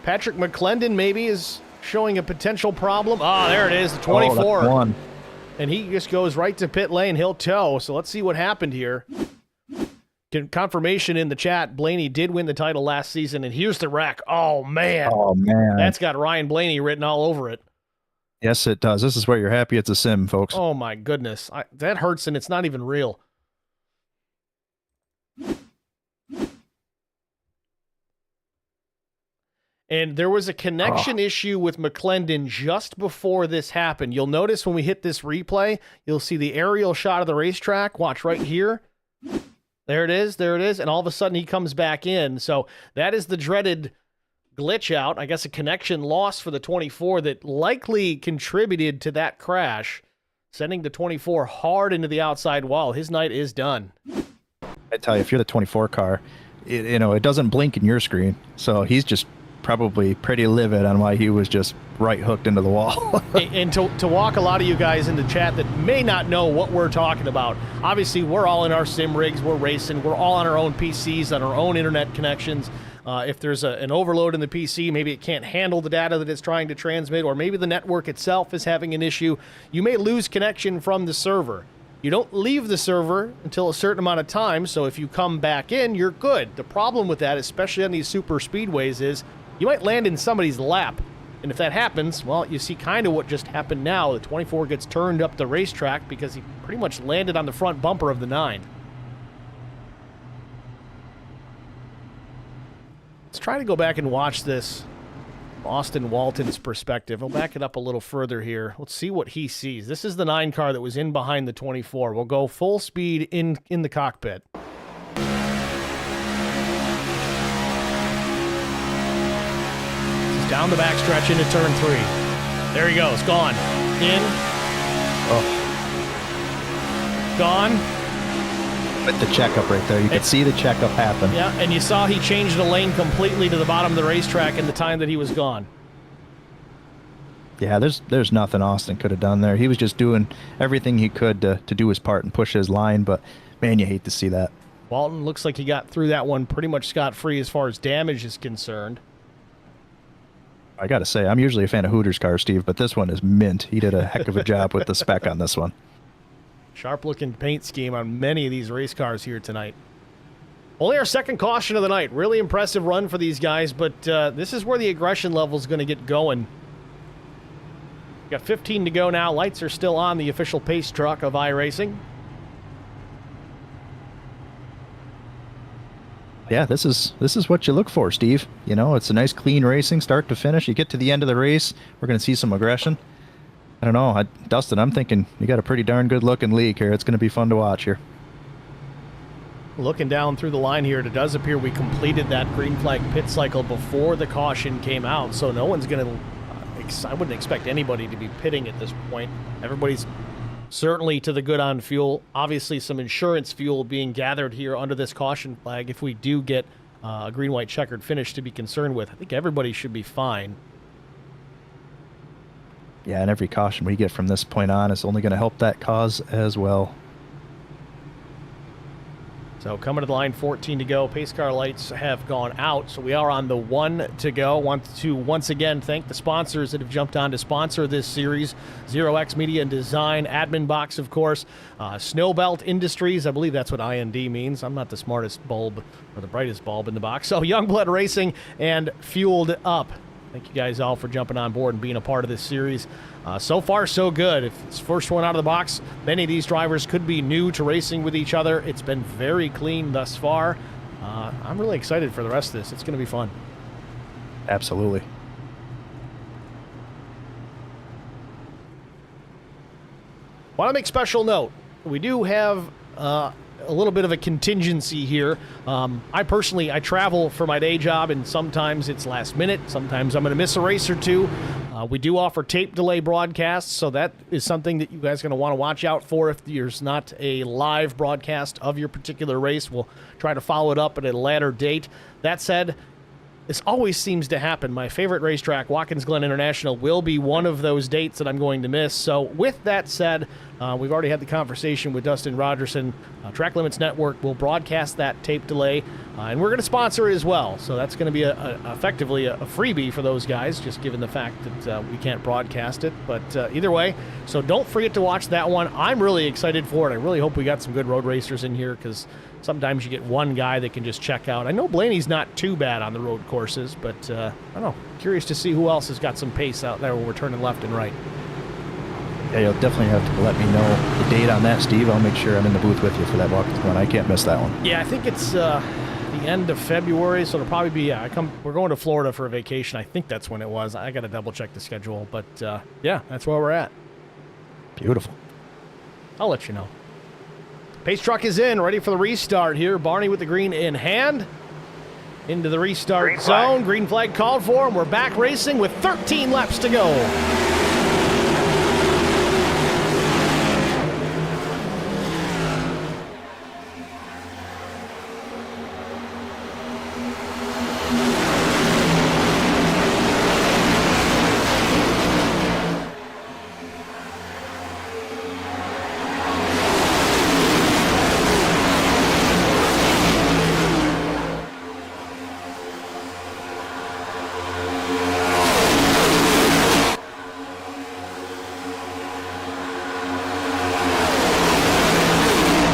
Patrick McClendon maybe is showing a potential problem. Ah, there it is, the 24. Oh, that's one. And he just goes right to pit lane. He'll tow. So let's see what happened here. Confirmation in the chat, Blaney did win the title last season, and here's the wreck. Oh, man. Oh, man. That's got Ryan Blaney written all over it. Yes, it does. This is where you're happy it's a sim, folks. Oh, my goodness. That hurts, and it's not even real. And there was a connection issue with McClendon just before this happened. You'll notice when we hit this replay, you'll see the aerial shot of the racetrack. Watch right here. There it is. There it is. And all of a sudden he comes back in. So that is the dreaded glitch out. I guess a connection loss for the 24 that likely contributed to that crash, sending the 24 hard into the outside wall. His night is done. I tell you, if you're the 24 car, it doesn't blink in your screen. So he's just probably pretty livid on why he was just right hooked into the wall. And to walk a lot of you guys into chat that may not know what we're talking about, obviously we're all in our sim rigs, we're racing, we're all on our own PCs, on our own internet connections. If there's an overload in the PC, maybe it can't handle the data that it's trying to transmit, or maybe the network itself is having an issue, you may lose connection from the server. You don't leave the server until a certain amount of time, so if you come back in, you're good. The problem with that, especially on these super speedways, is you might land in somebody's lap. And if that happens, well, you see kind of what just happened now. The 24 gets turned up the racetrack because he pretty much landed on the front bumper of the 9. Let's try to go back and watch this from Austin Walton's perspective. I'll back it up a little further here. Let's see what he sees. This is the 9 car that was in behind the 24. We'll go full speed in the cockpit. Down the backstretch into turn 3. There he goes. Gone. In. Oh. Gone. With the checkup right there. You could see the checkup happen. Yeah, and you saw he changed the lane completely to the bottom of the racetrack in the time that he was gone. Yeah, there's nothing Austin could have done there. He was just doing everything he could to do his part and push his line, but man, you hate to see that. Walton looks like he got through that one pretty much scot-free as far as damage is concerned. I got to say, I'm usually a fan of Hooters cars, Steve, but this one is mint. He did a heck of a job with the spec on this one. Sharp-looking paint scheme on many of these race cars here tonight. Only our second caution of the night. Really impressive run for these guys, but this is where the aggression level is going to get going. Got 15 to go now. Lights are still on the official pace truck of iRacing. Yeah, this is what you look for, Steve. You know, it's a nice clean racing start to finish. You get to the end of the race, we're going to see some aggression. I don't know, Dustin, I'm thinking you got a pretty darn good looking league here. It's going to be fun to watch here. Looking down through the line here, it does appear we completed that green flag pit cycle before the caution came out, so no one's going to, I wouldn't expect anybody to be pitting at this point. Everybody's certainly to the good on fuel. Obviously some insurance fuel being gathered here under this caution flag if we do get a green-white checkered finish to be concerned with. I think everybody should be fine. Yeah, and every caution we get from this point on is only going to help that cause as well. So coming to the line, 14 to go. Pace car lights have gone out, so we are on the 1 to go. Want to once again thank the sponsors that have jumped on to sponsor this series. ZeroX Media and Design, Admin Boxx, of course, Snowbelt Industries. I believe that's what IND means. I'm not the smartest bulb or the brightest bulb in the box. So Youngblood Racing and Fueled Up. Thank you guys all for jumping on board and being a part of this series. So far, so good. If it's first one out of the box, many of these drivers could be new to racing with each other. It's been very clean thus far. I'm really excited for the rest of this. It's going to be fun. Absolutely. Want to make special note. We do have a little bit of a contingency here. I travel for my day job, and sometimes it's last minute. Sometimes I'm going to miss a race or two. We do offer tape delay broadcasts, so that is something that you guys are going to want to watch out for. If there's not a live broadcast of your particular race, we'll try to follow it up at a later date. That said, this always seems to happen. My favorite racetrack, Watkins Glen International, will be one of those dates that I'm going to miss. So with that said, we've already had the conversation with Dustin Rogerson. Track Limits Network will broadcast that tape delay, and we're going to sponsor it as well. So that's going to be effectively a freebie for those guys, just given the fact that we can't broadcast it. But either way, so don't forget to watch that one. I'm really excited for it. I really hope we got some good road racers in here, because sometimes you get one guy that can just check out. I know Blaney's not too bad on the road courses, but I don't know. Curious to see who else has got some pace out there when we're turning left and right. Yeah, you'll definitely have to let me know the date on that, Steve. I'll make sure I'm in the booth with you for that Watkins Glen. I can't miss that one. Yeah, I think it's the end of February, so it'll probably be, we're going to Florida for a vacation. I think that's when it was. I got to double check the schedule, but yeah, that's where we're at. Beautiful. I'll let you know. Pace truck is in, ready for the restart here. Barney with the green in hand. Into the restart zone. Green flag called for, and we're back racing with 13 laps to go.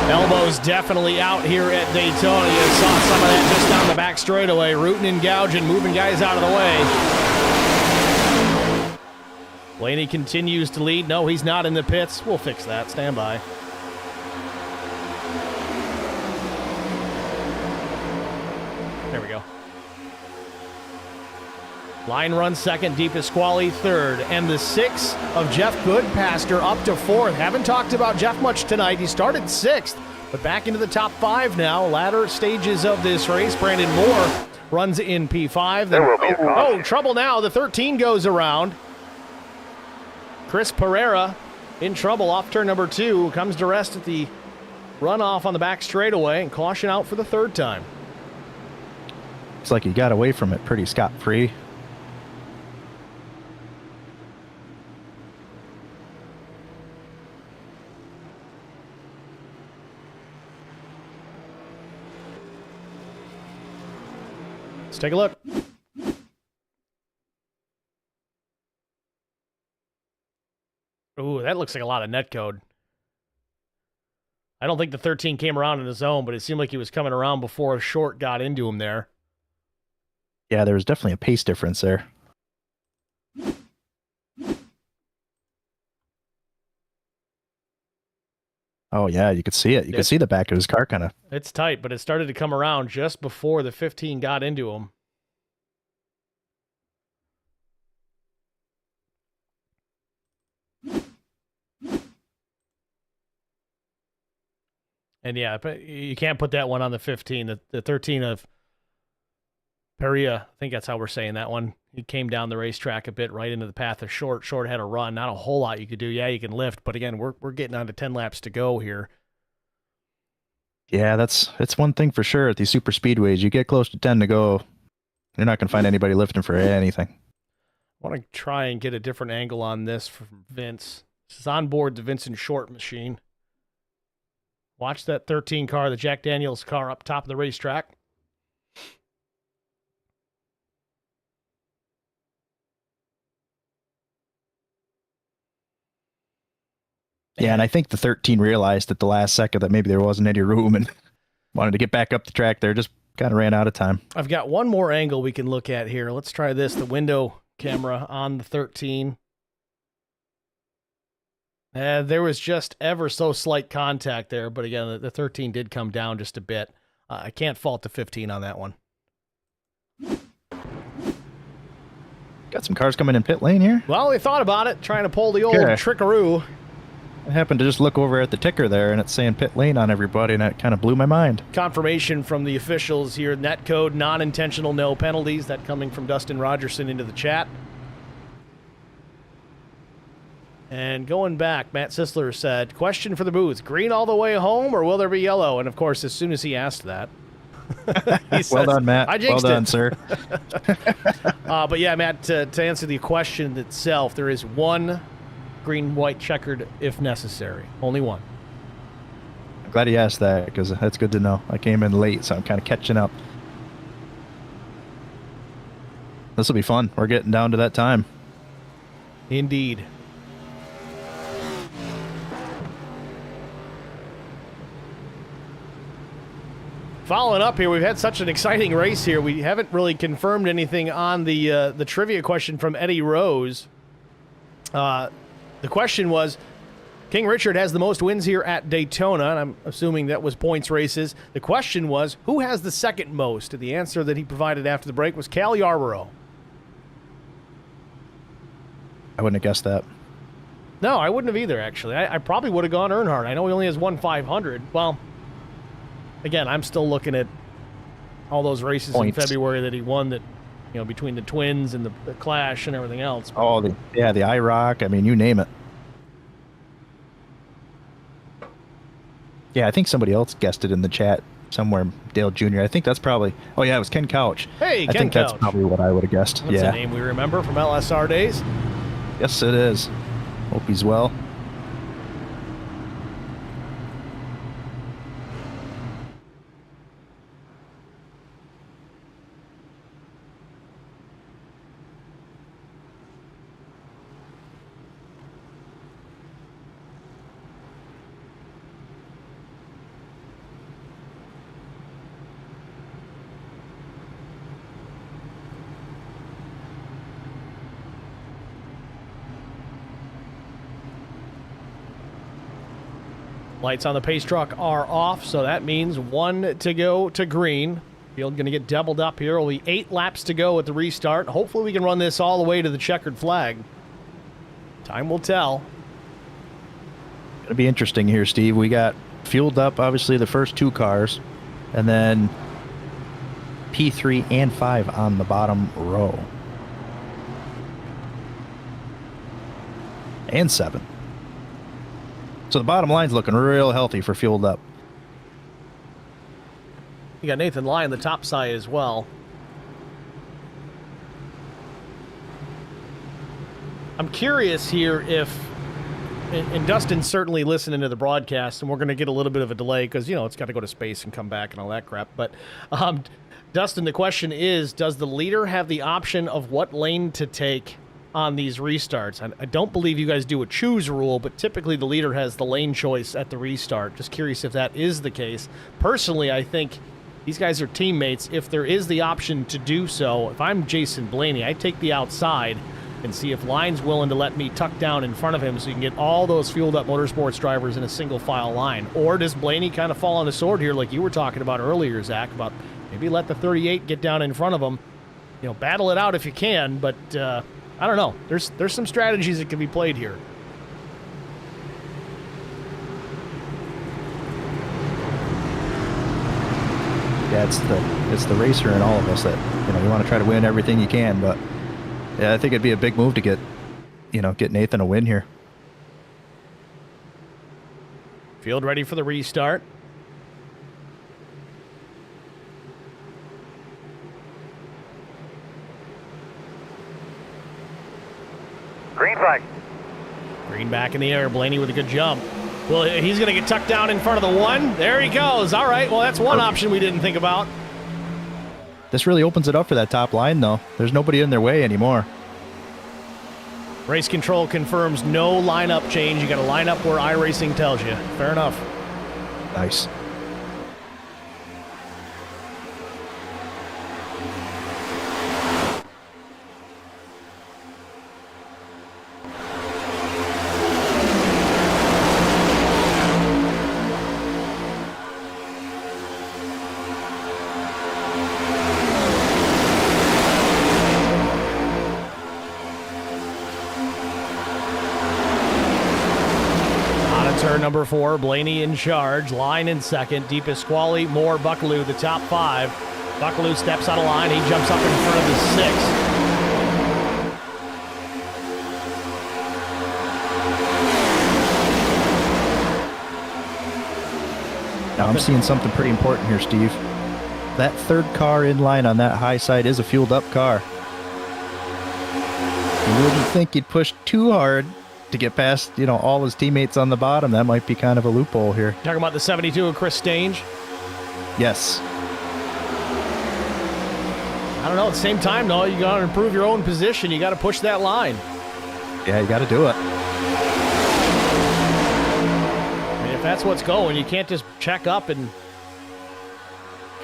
Elbows definitely out here at Daytona. You saw some of that just down the back straightaway. Rooting and gouging, moving guys out of the way. Blaney continues to lead. No, he's not in the pits. We'll fix that. Stand by. There we go. Line run second, Deep Pasquale third, and the 6 of Jeff Goodpaster up to 4th. Haven't talked about Jeff much tonight. He started 6th, but back into the top 5 now. Latter stages of this race. Brandon Moore runs in P5. Then, There will be a caution. trouble now. The 13 goes around. Chris Pereira in trouble off turn number 2. Comes to rest at the runoff on the back straightaway, and caution out for the 3rd time. Looks like he got away from it pretty scot-free. Let's take a look. Ooh, that looks like a lot of net code. I don't think the 13 came around in the zone, but it seemed like he was coming around before a short got into him there. Yeah, there was definitely a pace difference there. Oh, yeah, you could see it. You could see the back of his car kind of. It's tight, but it started to come around just before the 15 got into him. And yeah, but you can't put that one on the 15. The 13 of Pereira, I think that's how we're saying that one. He came down the racetrack a bit right into the path of short. Short had a run. Not a whole lot you could do. Yeah, you can lift, but again, we're getting on to 10 laps to go here. Yeah, that's one thing for sure at these super speedways. You get close to 10 to go, you're not going to find anybody lifting for anything. I want to try and get a different angle on this from Vince. This is on board the Vincent Short machine. Watch that 13 car, the Jack Daniels car up top of the racetrack. Yeah, and I think the 13 realized at the last second that maybe there wasn't any room and wanted to get back up the track there. Just kind of ran out of time. I've got one more angle we can look at here. Let's try this, the window camera on the 13. There was just ever so slight contact there, but again, the 13 did come down just a bit. I can't fault the 15 on that one. Got some cars coming in pit lane here. Well, they thought about it, trying to pull the old Okay. trickaroo. I happened to just look over at the ticker there, and it's saying pit lane on everybody, and that kind of blew my mind. Confirmation from the officials here. Net code, non-intentional, no penalties. That coming from Dustin Rogerson into the chat. And going back, Matt Sisler said, question for the booth, green all the way home or will there be yellow? And of course, as soon as he asked that, he says, Well done, Matt. I jinxed Well done, it. sir. But yeah, Matt, to answer the question itself, there is one green, white checkered if necessary. Only one. I'm glad he asked that because that's good to know. I came in late, so I'm kind of catching up. This will be fun. We're getting down to that time. Indeed. Following up here, we've had such an exciting race here. We haven't really confirmed anything on the trivia question from Eddie Rose. The question was, King Richard has the most wins here at Daytona, and I'm assuming that was points races. The question was, who has the second most? And the answer that he provided after the break was Cal Yarborough. I wouldn't have guessed that. No, I wouldn't have either, actually. I probably would have gone Earnhardt. I know he only has one 500. Well, again, I'm still looking at all those races Points. in February that he won that, you know, between the twins and the Clash and everything else. Oh, the IROC. I mean, you name it. Yeah, I think somebody else guessed it in the chat somewhere, Dale Jr. I think that's probably... Oh, yeah, it was Ken Couch. Hey, I Ken think Couch. that's probably what I would have guessed. That's a name we remember from LSR days. Yes, it is. Hope he's well. Lights on the pace truck are off, so that means 1 to go to green. Field going to get doubled up here. Only 8 laps to go at the restart. Hopefully we can run this all the way to the checkered flag. Time will tell. Going to be interesting here, Steve. We got fueled up, obviously, the first 2 cars, and then P3 and 5 on the bottom row. And 7. So the bottom line's looking real healthy for fueled up. You got Nathan Lyon the top side as well. I'm curious here if, and Dustin's certainly listening to the broadcast, and we're going to get a little bit of a delay because, you know, it's got to go to space and come back and all that crap. But, Dustin, the question is, does the leader have the option of what lane to take on these restarts? I don't believe you guys do a choose rule, but typically the leader has the lane choice at the restart. Just curious if that is the case. Personally, I think these guys are teammates. If there is the option to do so, if I'm Jason Blaney, I take the outside and see if Lyon's willing to let me tuck down in front of him so you can get all those fueled up motorsports drivers in a single file line. Or does Blaney kind of fall on the sword here like you were talking about earlier, Zach, about maybe let the 38 get down in front of him. You know, battle it out if you can, but I don't know. There's some strategies that can be played here. Yeah, it's the racer in all of us that, you know, you want to try to win everything you can, but yeah, I think it'd be a big move to get Nathan a win here. Field ready for the restart. Green flag. Green back in the air. Blaney with a good jump. Well, he's going to get tucked down in front of the 1. There he goes. All right. Well, that's one option we didn't think about. This really opens it up for that top line, though. There's nobody in their way anymore. Race control confirms no lineup change. You got to line up where iRacing tells you. Fair enough. Nice. Turn number 4, Blaney in charge, Line in second, Deep Pasquale, Moore, Buckaloo, the top 5. Buckaloo steps out of line, he jumps up in front of the 6. Now I'm seeing something pretty important here, Steve. That third car in line on that high side is a fueled up car. You wouldn't think he'd push too hard to get past, all his teammates on the bottom. That might be kind of a loophole here. Talking about the 72 of Chris Stange? Yes. I don't know. At the same time, though, you got to improve your own position. You got to push that line. Yeah, you got to do it. I mean, if that's what's going, you can't just check up and...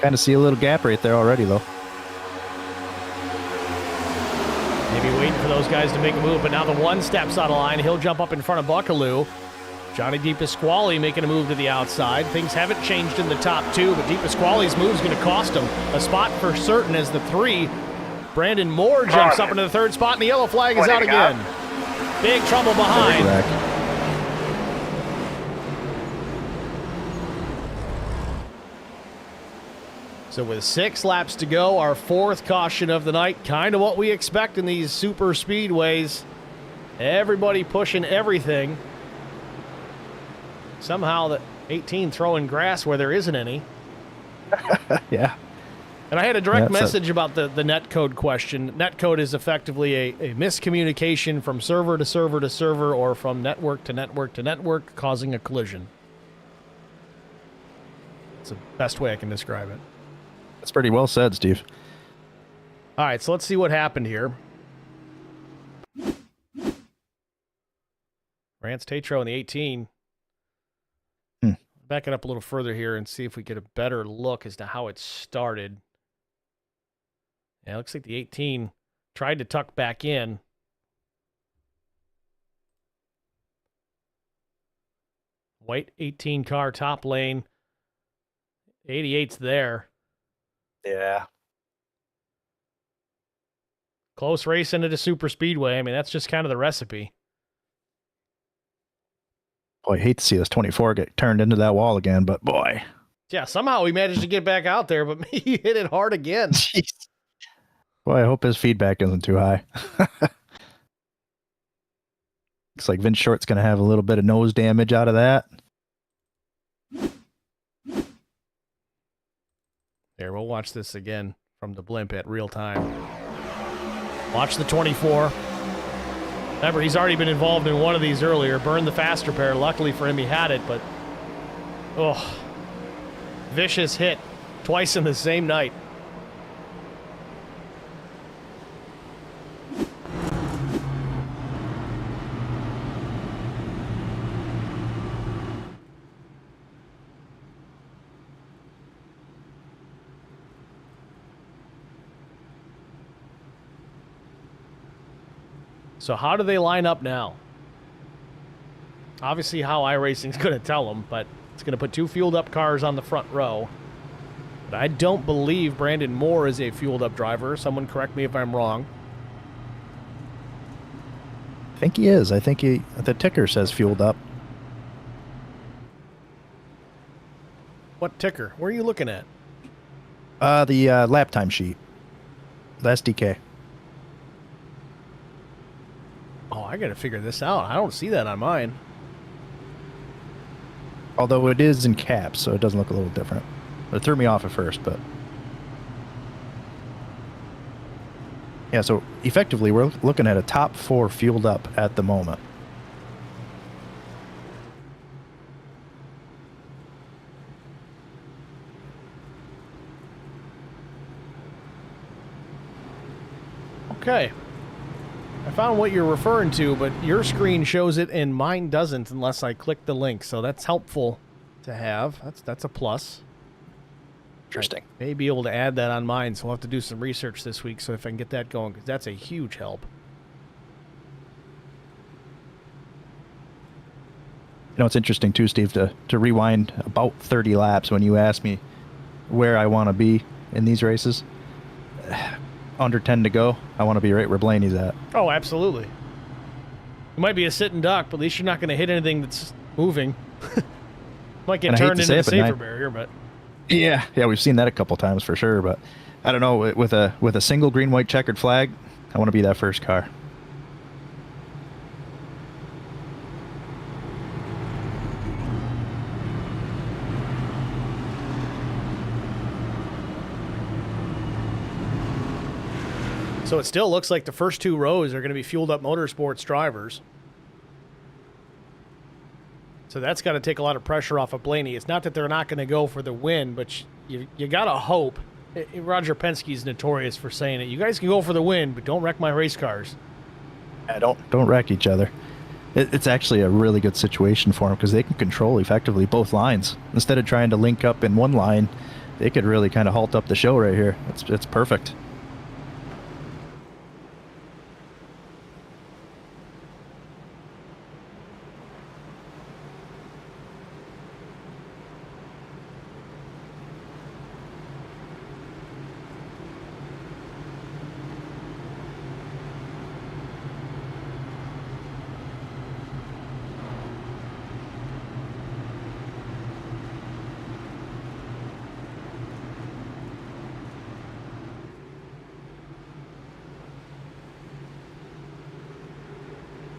Kind of see a little gap right there already, though. Maybe waiting for those guys to make a move, but now the 1 steps out of line. He'll jump up in front of Buckaloo. Johnny DePasquale making a move to the outside. Things haven't changed in the top 2, but DePasquale's move is going to cost him a spot for certain as the 3. Brandon Moore jumps up into the 3rd spot, and the yellow flag is out again. Big trouble behind. Wreck. So with 6 laps to go, our 4th caution of the night, kind of what we expect in these super speedways. Everybody pushing everything. Somehow the 18 throwing grass where there isn't any. Yeah. And I had a direct message about the netcode question. Netcode is effectively a miscommunication from server to server to server or from network to network to network, causing a collision. It's the best way I can describe it. That's pretty well said, Steve. All right, so let's see what happened here. Rance Tatro in the 18. Back it up a little further here and see if we get a better look as to how it started. Yeah, it looks like the 18 tried to tuck back in. White 18 car top lane. 88's there. Yeah. Close race into the super speedway. I mean, that's just kind of the recipe. Boy, I hate to see this 24 get turned into that wall again, but boy. Yeah, somehow we managed to get back out there, but he hit it hard again. Jeez. Boy, I hope his feedback isn't too high. Looks like Vince Short's going to have a little bit of nose damage out of that. There, we'll watch this again from the blimp at real time. Watch the 24. Remember, he's already been involved in one of these earlier. Burned the faster pair. Luckily for him, he had it, but... oh, vicious hit. Twice in the same night. So how do they line up now? Obviously how iRacing's going to tell them, but it's going to put 2 fueled up cars on the front row. But I don't believe Brandon Moore is a fueled up driver. Someone correct me if I'm wrong. I think he is. I think the ticker says fueled up. What ticker? Where are you looking at? The lap time sheet. The SDK. Oh, I got to figure this out. I don't see that on mine. Although it is in caps, so it doesn't look a little different. It threw me off at first, but... yeah, so effectively, we're looking at a top 4 fueled up at the moment. Okay. I found what you're referring to, but your screen shows it and mine doesn't unless I click the link. So that's helpful to have. That's a plus. Interesting. I may be able to add that on mine, so we'll have to do some research this week so if I can get that going, because that's a huge help. You know, it's interesting too, Steve, to rewind about 30 laps when you asked me where I want to be in these races. Under 10 to go, I want to be right where Blaney's at. Oh, absolutely. You might be a sitting duck, but at least you're not going to hit anything that's moving. Might get turned into the safer barrier, but... yeah, we've seen that a couple times for sure, but I don't know, with a single green-white checkered flag, I want to be that first car. So it still looks like the first 2 rows are going to be fueled up motorsports drivers. So that's got to take a lot of pressure off of Blaney. It's not that they're not going to go for the win, but you got to hope. Roger Penske's notorious for saying it. You guys can go for the win, but don't wreck my race cars. Yeah, don't wreck each other. It's actually a really good situation for them because they can control effectively both lines. Instead of trying to link up in one line, they could really kind of halt up the show right here. It's perfect.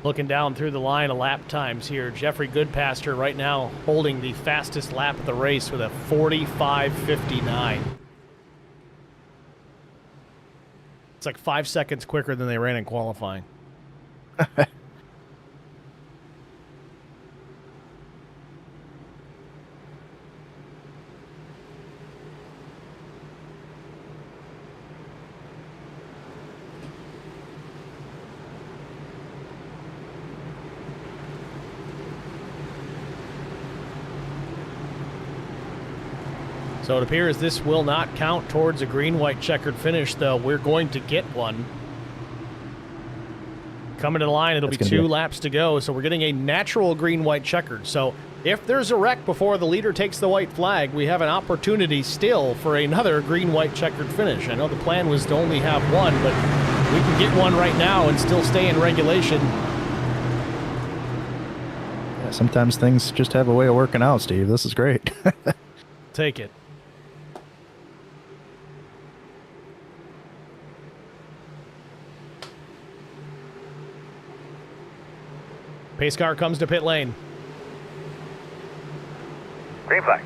Looking down through the line of lap times here, Jeffrey Goodpaster right now holding the fastest lap of the race with a 45:59. It's like 5 seconds quicker than they ran in qualifying. So it appears this will not count towards a green-white checkered finish, though. We're going to get one. Coming to the line, it'll be 2 laps to go, so we're getting a natural green-white checkered. So if there's a wreck before the leader takes the white flag, we have an opportunity still for another green-white checkered finish. I know the plan was to only have one, but we can get one right now and still stay in regulation. Yeah, sometimes things just have a way of working out, Steve. This is great. Take it. Pace car comes to pit lane. Green flag.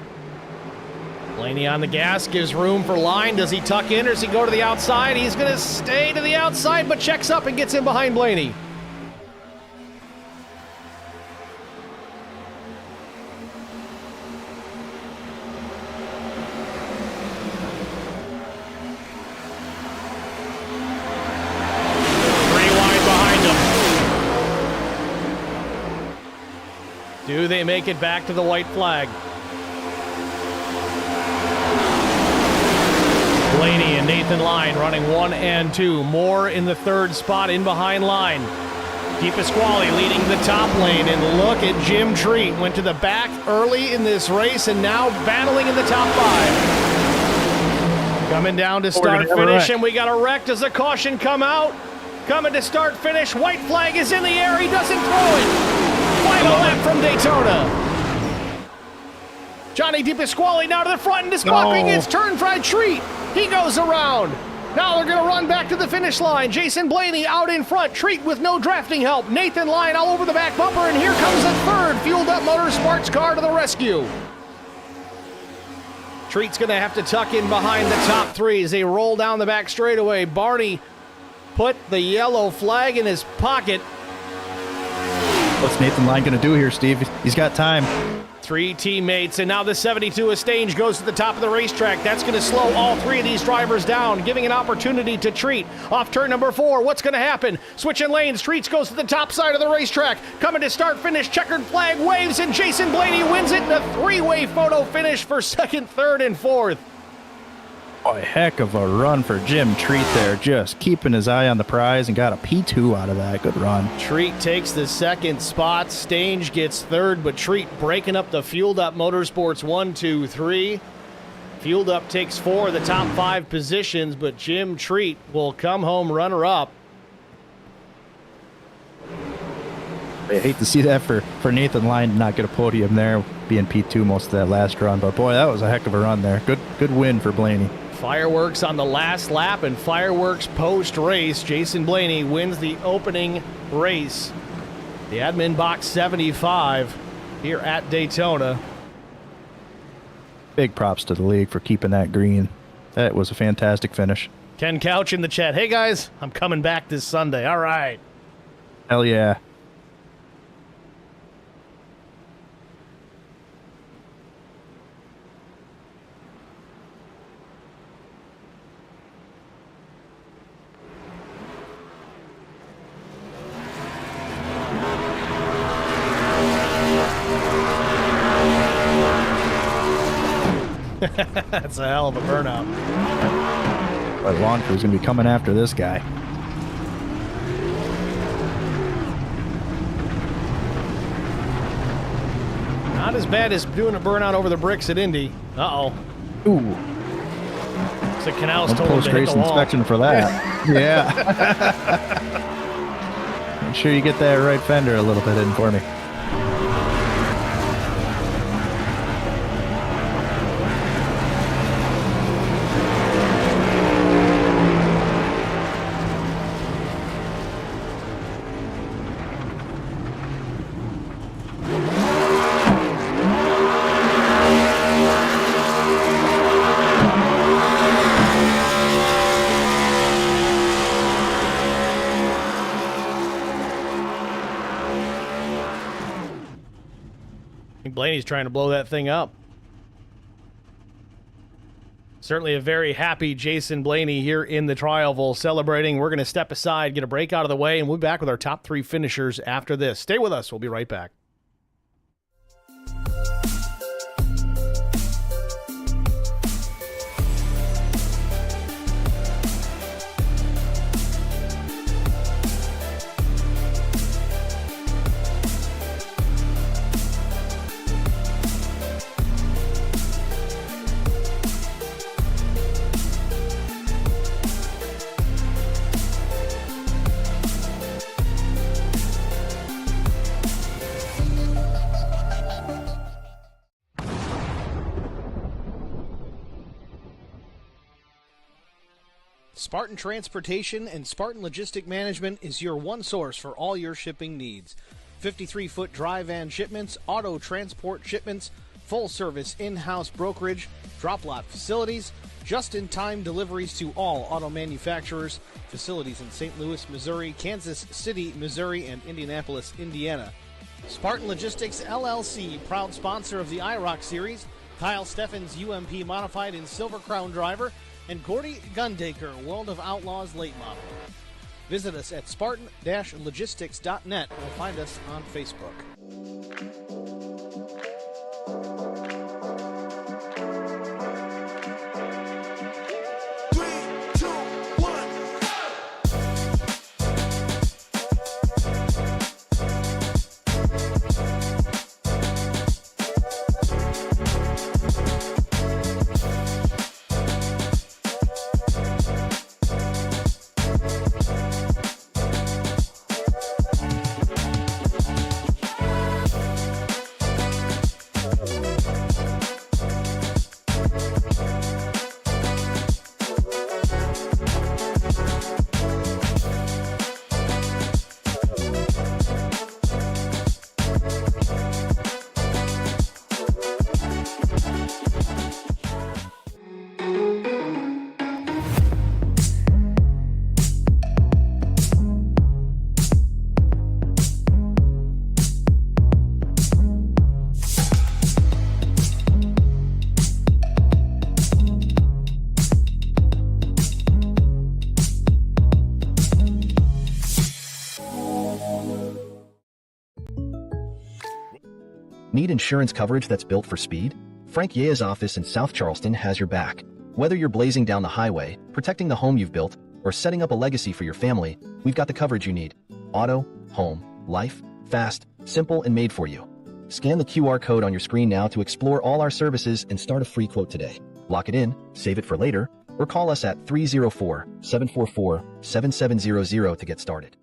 Blaney on the gas, gives room for line. Does he tuck in or does he go to the outside? He's going to stay to the outside, but checks up and gets in behind Blaney. Do they make it back to the white flag? Blaney and Nathan Line running 1 and 2. Moore in the 3rd spot in behind Line. DePasquale leading the top lane. And look at Jim Treat. Went to the back early in this race and now battling in the top 5. Coming down to start finish, and we got a wreck. Does the caution come out? Coming to start finish. White flag is in the air. He doesn't throw it. Final lap from Daytona. Johnny DePasquale now to the front and disqualifying. It's turned by Treat. He goes around. Now they're going to run back to the finish line. Jason Blaney out in front. Treat with no drafting help. Nathan Line all over the back bumper, and here comes a 3rd fueled up Motorsports car to the rescue. Treat's going to have to tuck in behind the top 3 as they roll down the back straightaway. Barney put the yellow flag in his pocket. What's Nathan Line going to do here, Steve? He's got time. 3 teammates, and now the 72 Estange goes to the top of the racetrack. That's going to slow all 3 of these drivers down, giving an opportunity to Treat. Off turn number 4, what's going to happen? Switching lanes, Treats goes to the top side of the racetrack. Coming to start finish, checkered flag waves, and Jason Blaney wins it in a 3-way photo finish for 2nd, 3rd, and 4th. A heck of a run for Jim Treat there, just keeping his eye on the prize and got a P2 out of that. Good run. Treat takes the 2nd spot. Stange gets 3rd, but Treat breaking up the Fueled Up Motorsports 1, 2, 3. Fueled Up takes 4 of the top 5 positions, but Jim Treat will come home runner-up. I hate to see that for Nathan Line to not get a podium there, being P2 most of that last run. But boy, that was a heck of a run there. Good win for Blaney. Fireworks on the last lap and fireworks post-race. Jason Blaney wins the opening race. The admin box 75 here at Daytona. Big props to the league for keeping that green. That was a fantastic finish. Ken Couch in the chat. Hey guys, I'm coming back this Sunday. All right. Hell yeah. That's a hell of a burnout. But lawn crew's going to be coming after this guy. Not as bad as doing a burnout over the bricks at Indy. Uh-oh. Ooh. So Canals No told him to hit post-race the wall. inspection for that. Yeah. Make sure you get that right fender a little bit in for me. think Blaney's trying to blow that thing up. Certainly a very happy Jason Blaney here in the Trialville celebrating. We're going to step aside, get a break out of the way, and we'll be back with our top 3 finishers after this. Stay with us. We'll be right back. Spartan Transportation and Spartan Logistic Management is your one source for all your shipping needs. 53-foot dry van shipments, auto transport shipments, full-service in-house brokerage, drop lot facilities, just-in-time deliveries to all auto manufacturers, facilities in St. Louis, Missouri, Kansas City, Missouri, and Indianapolis, Indiana. Spartan Logistics LLC, proud sponsor of the IROC Series, Kyle Steffens UMP Modified and Silver Crown Driver, and Gordy Gundaker, World of Outlaws late model. Visit us at spartan-logistics.net or find us on Facebook. Need insurance coverage that's built for speed? Frank Yea's office in South Charleston has your back. Whether you're blazing down the highway, protecting the home you've built, or setting up a legacy for your family, we've got the coverage you need. Auto, home, life, fast, simple, and made for you. Scan the QR code on your screen now to explore all our services and start a free quote today. Lock it in, save it for later, or call us at 304-744-7700 to get started.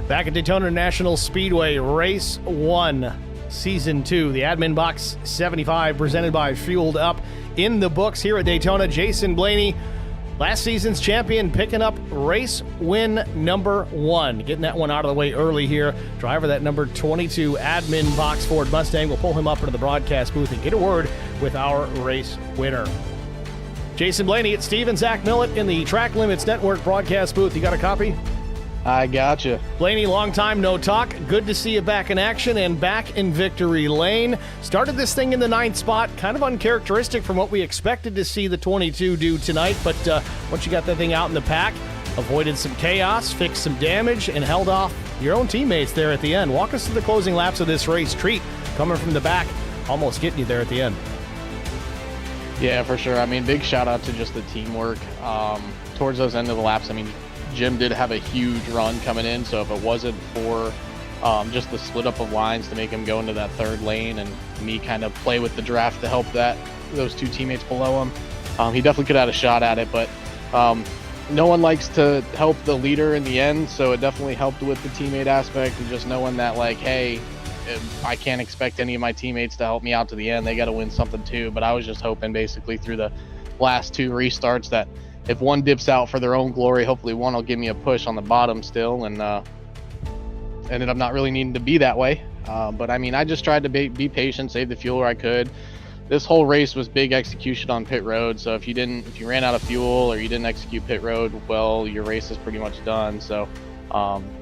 Back at Daytona National Speedway, Race 1, Season 2. The Admin Box 75 presented by Fueled Up. In the books here at Daytona, Jason Blaney, last season's champion, picking up race win number 1. Getting that one out of the way early here. Driver that number 22 Admin Box Ford Mustang. We'll pull him up into the broadcast booth and get a word with our race winner. Jason Blaney, it's Steve and Zach Millett in the Track Limits Network broadcast booth. You got a copy? I gotcha. Blaney, long time no talk. Good to see you back in action and back in victory lane. Started this thing in the 9th spot. Kind of uncharacteristic from what we expected to see the 22 do tonight. But once you got that thing out in the pack, avoided some chaos, fixed some damage, and held off your own teammates there at the end. Walk us through the closing laps of this race. Treat coming from the back, almost getting you there at the end. Yeah, for sure. I mean, big shout out to just the teamwork towards those end of the laps. I mean, Jim did have a huge run coming in, so if it wasn't for just the split up of lines to make him go into that third lane, and me kind of play with the draft to help those two teammates below him. He definitely could have had a shot at it, but no one likes to help the leader in the end, so it definitely helped with the teammate aspect and just knowing that, like, hey, I can't expect any of my teammates to help me out to the end. They got to win something too. But I was just hoping basically through the last two restarts that if one dips out for their own glory, hopefully one will give me a push on the bottom still, and ended up not really needing to be that way. But I mean, I just tried to be patient, save the fuel where I could. This whole race was big execution on pit road. So if you ran out of fuel or you didn't execute pit road, well, your race is pretty much done. So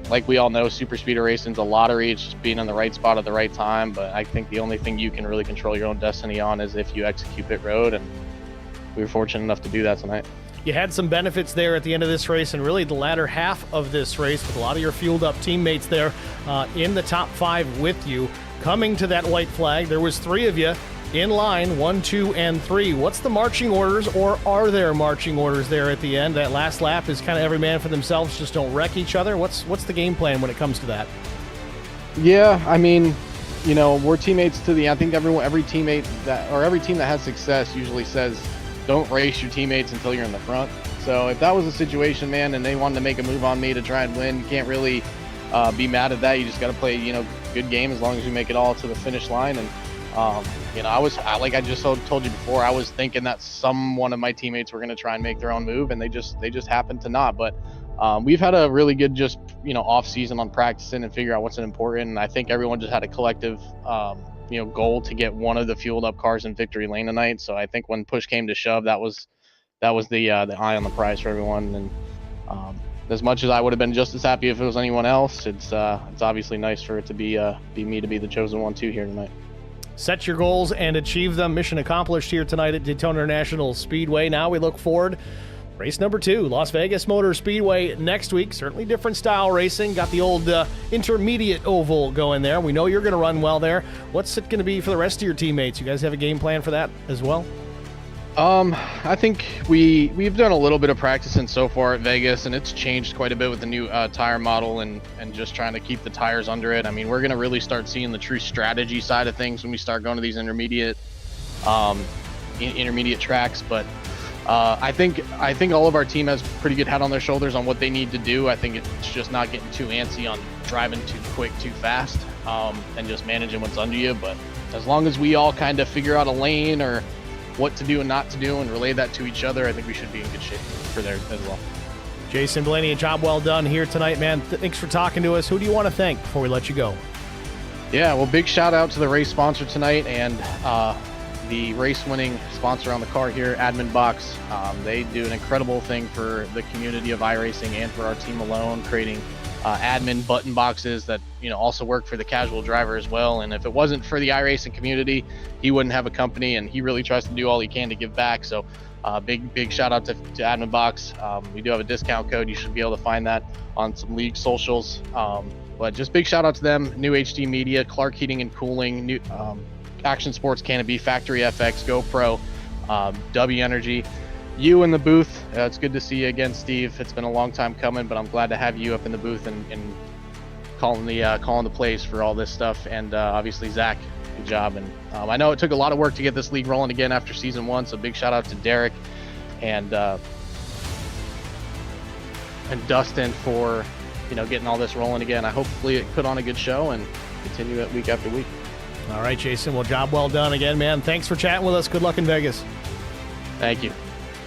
like we all know, super speeder racing's a lottery. It's just being in the right spot at the right time. But I think the only thing you can really control your own destiny on is if you execute pit road, and we were fortunate enough to do that tonight. You had some benefits there at the end of this race and really the latter half of this race with a lot of your fueled up teammates there in the top 5 with you. Coming to that white flag, there was 3 of you in line, 1, 2, and 3. What's the marching orders, or are there marching orders there at the end? That last lap is kind of every man for themselves, just don't wreck each other. What's the game plan when it comes to that? Yeah, I mean, you know, we're teammates to the, I think every teammate every team that has success usually says, don't race your teammates until you're in the front. So if that was a situation, man, and they wanted to make a move on me to try and win, you can't really be mad at that. You just got to play, you know, good game as long as you make it all to the finish line. And you know, like I just told you before, I was thinking that one of my teammates were going to try and make their own move, and they just happened to not. But we've had a really good off season on practicing and figure out what's important. And I think everyone just had a collective goal to get one of the fueled up cars in victory lane tonight. So I think when push came to shove, that was the eye on the prize for everyone. And as much as I would have been just as happy if it was anyone else, it's obviously nice for it to be me to be the chosen one too here tonight. Set your goals and achieve them. Mission accomplished here tonight at Daytona International Speedway. Now we look forward. Race number 2, Las Vegas Motor Speedway next week. Certainly different style racing. Got the old intermediate oval going there. We know you're going to run well there. What's it going to be for the rest of your teammates? You guys have a game plan for that as well? I think we've done a little bit of practicing so far at Vegas, and it's changed quite a bit with the new tire model and just trying to keep the tires under it. I mean, we're going to really start seeing the true strategy side of things when we start going to these intermediate tracks. But I think all of our team has pretty good head on their shoulders on what they need to do. I think it's just not getting too antsy on driving too quick, too fast, and just managing what's under you. But as long as we all kind of figure out a lane or what to do and not to do and relay that to each other, I think we should be in good shape for there as well. Jason Blaney, a job well done here tonight, man. Thanks for talking to us. Who do you want to thank before we let you go? Yeah, well, big shout out to the race sponsor tonight and the race winning sponsor on the car here, Boxx. They do an incredible thing for the community of iRacing and for our team alone, creating admin button boxes that also work for the casual driver as well. And if it wasn't for the iRacing community, he wouldn't have a company, and he really tries to do all he can to give back. So big shout out to Boxx. We do have a discount code. You should be able to find that on some league socials. But just big shout out to them. New HD Media, Clark Heating and Cooling, New Action Sports Canopy, Factory FX, GoPro, W Energy. You in the booth, it's good to see you again, Steve. It's been a long time coming, but I'm glad to have you up in the booth and calling the plays for all this stuff. And obviously Zach, good job. And I know it took a lot of work to get this league rolling again after season 1, so big shout out to Derek and Dustin for getting all this rolling again. I hopefully it put on a good show and continue it week after week. All right, Jason. Well, job well done again, man. Thanks for chatting with us. Good luck in Vegas. Thank you.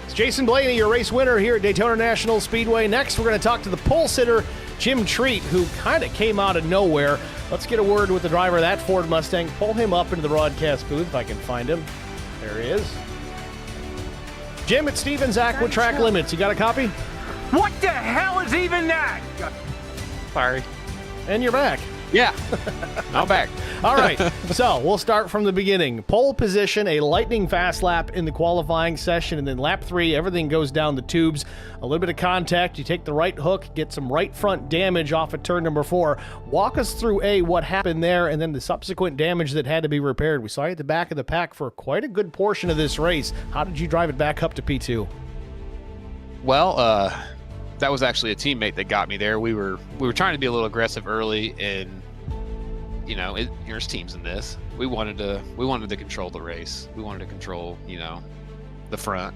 It's Jason Blaney, your race winner here at Daytona National Speedway. Next, we're going to talk to the pole sitter, Jim Treat, who kind of came out of nowhere. Let's get a word with the driver of that Ford Mustang. Pull him up into the broadcast booth if I can find him. There he is. Jim, it's Steve and Zach with Track Limits. You got a copy? What the hell is even that? Sorry. And you're back. Yeah, I'm back. All right, so we'll start from the beginning. Pole position, a lightning fast lap in the qualifying session, and then lap 3, everything goes down the tubes. A little bit of contact, you take the right hook, get some right front damage off of turn number 4. Walk us through, what happened there, and then the subsequent damage that had to be repaired. We saw you at the back of the pack for quite a good portion of this race. How did you drive it back up to P2? Well, that was actually a teammate that got me there. We were trying to be a little aggressive early and there's teams in this. We wanted to control the race. We wanted to control, the front.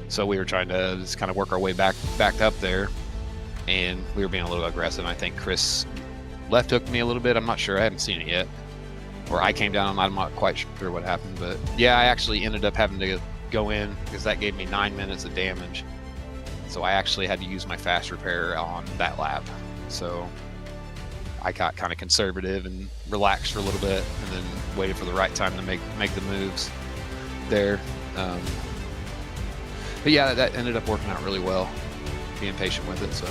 So we were trying to just kind of work our way back up there, and we were being a little aggressive. I think Chris left hooked me a little bit. I'm not sure. I haven't seen it yet. Or I came down. I'm not quite sure what happened, but yeah, I actually ended up having to go in because that gave me 9 minutes of damage. So I actually had to use my fast repair on that lap. So I got kind of conservative and relaxed for a little bit, and then waited for the right time to make the moves there. But yeah, that ended up working out really well, being patient with it. So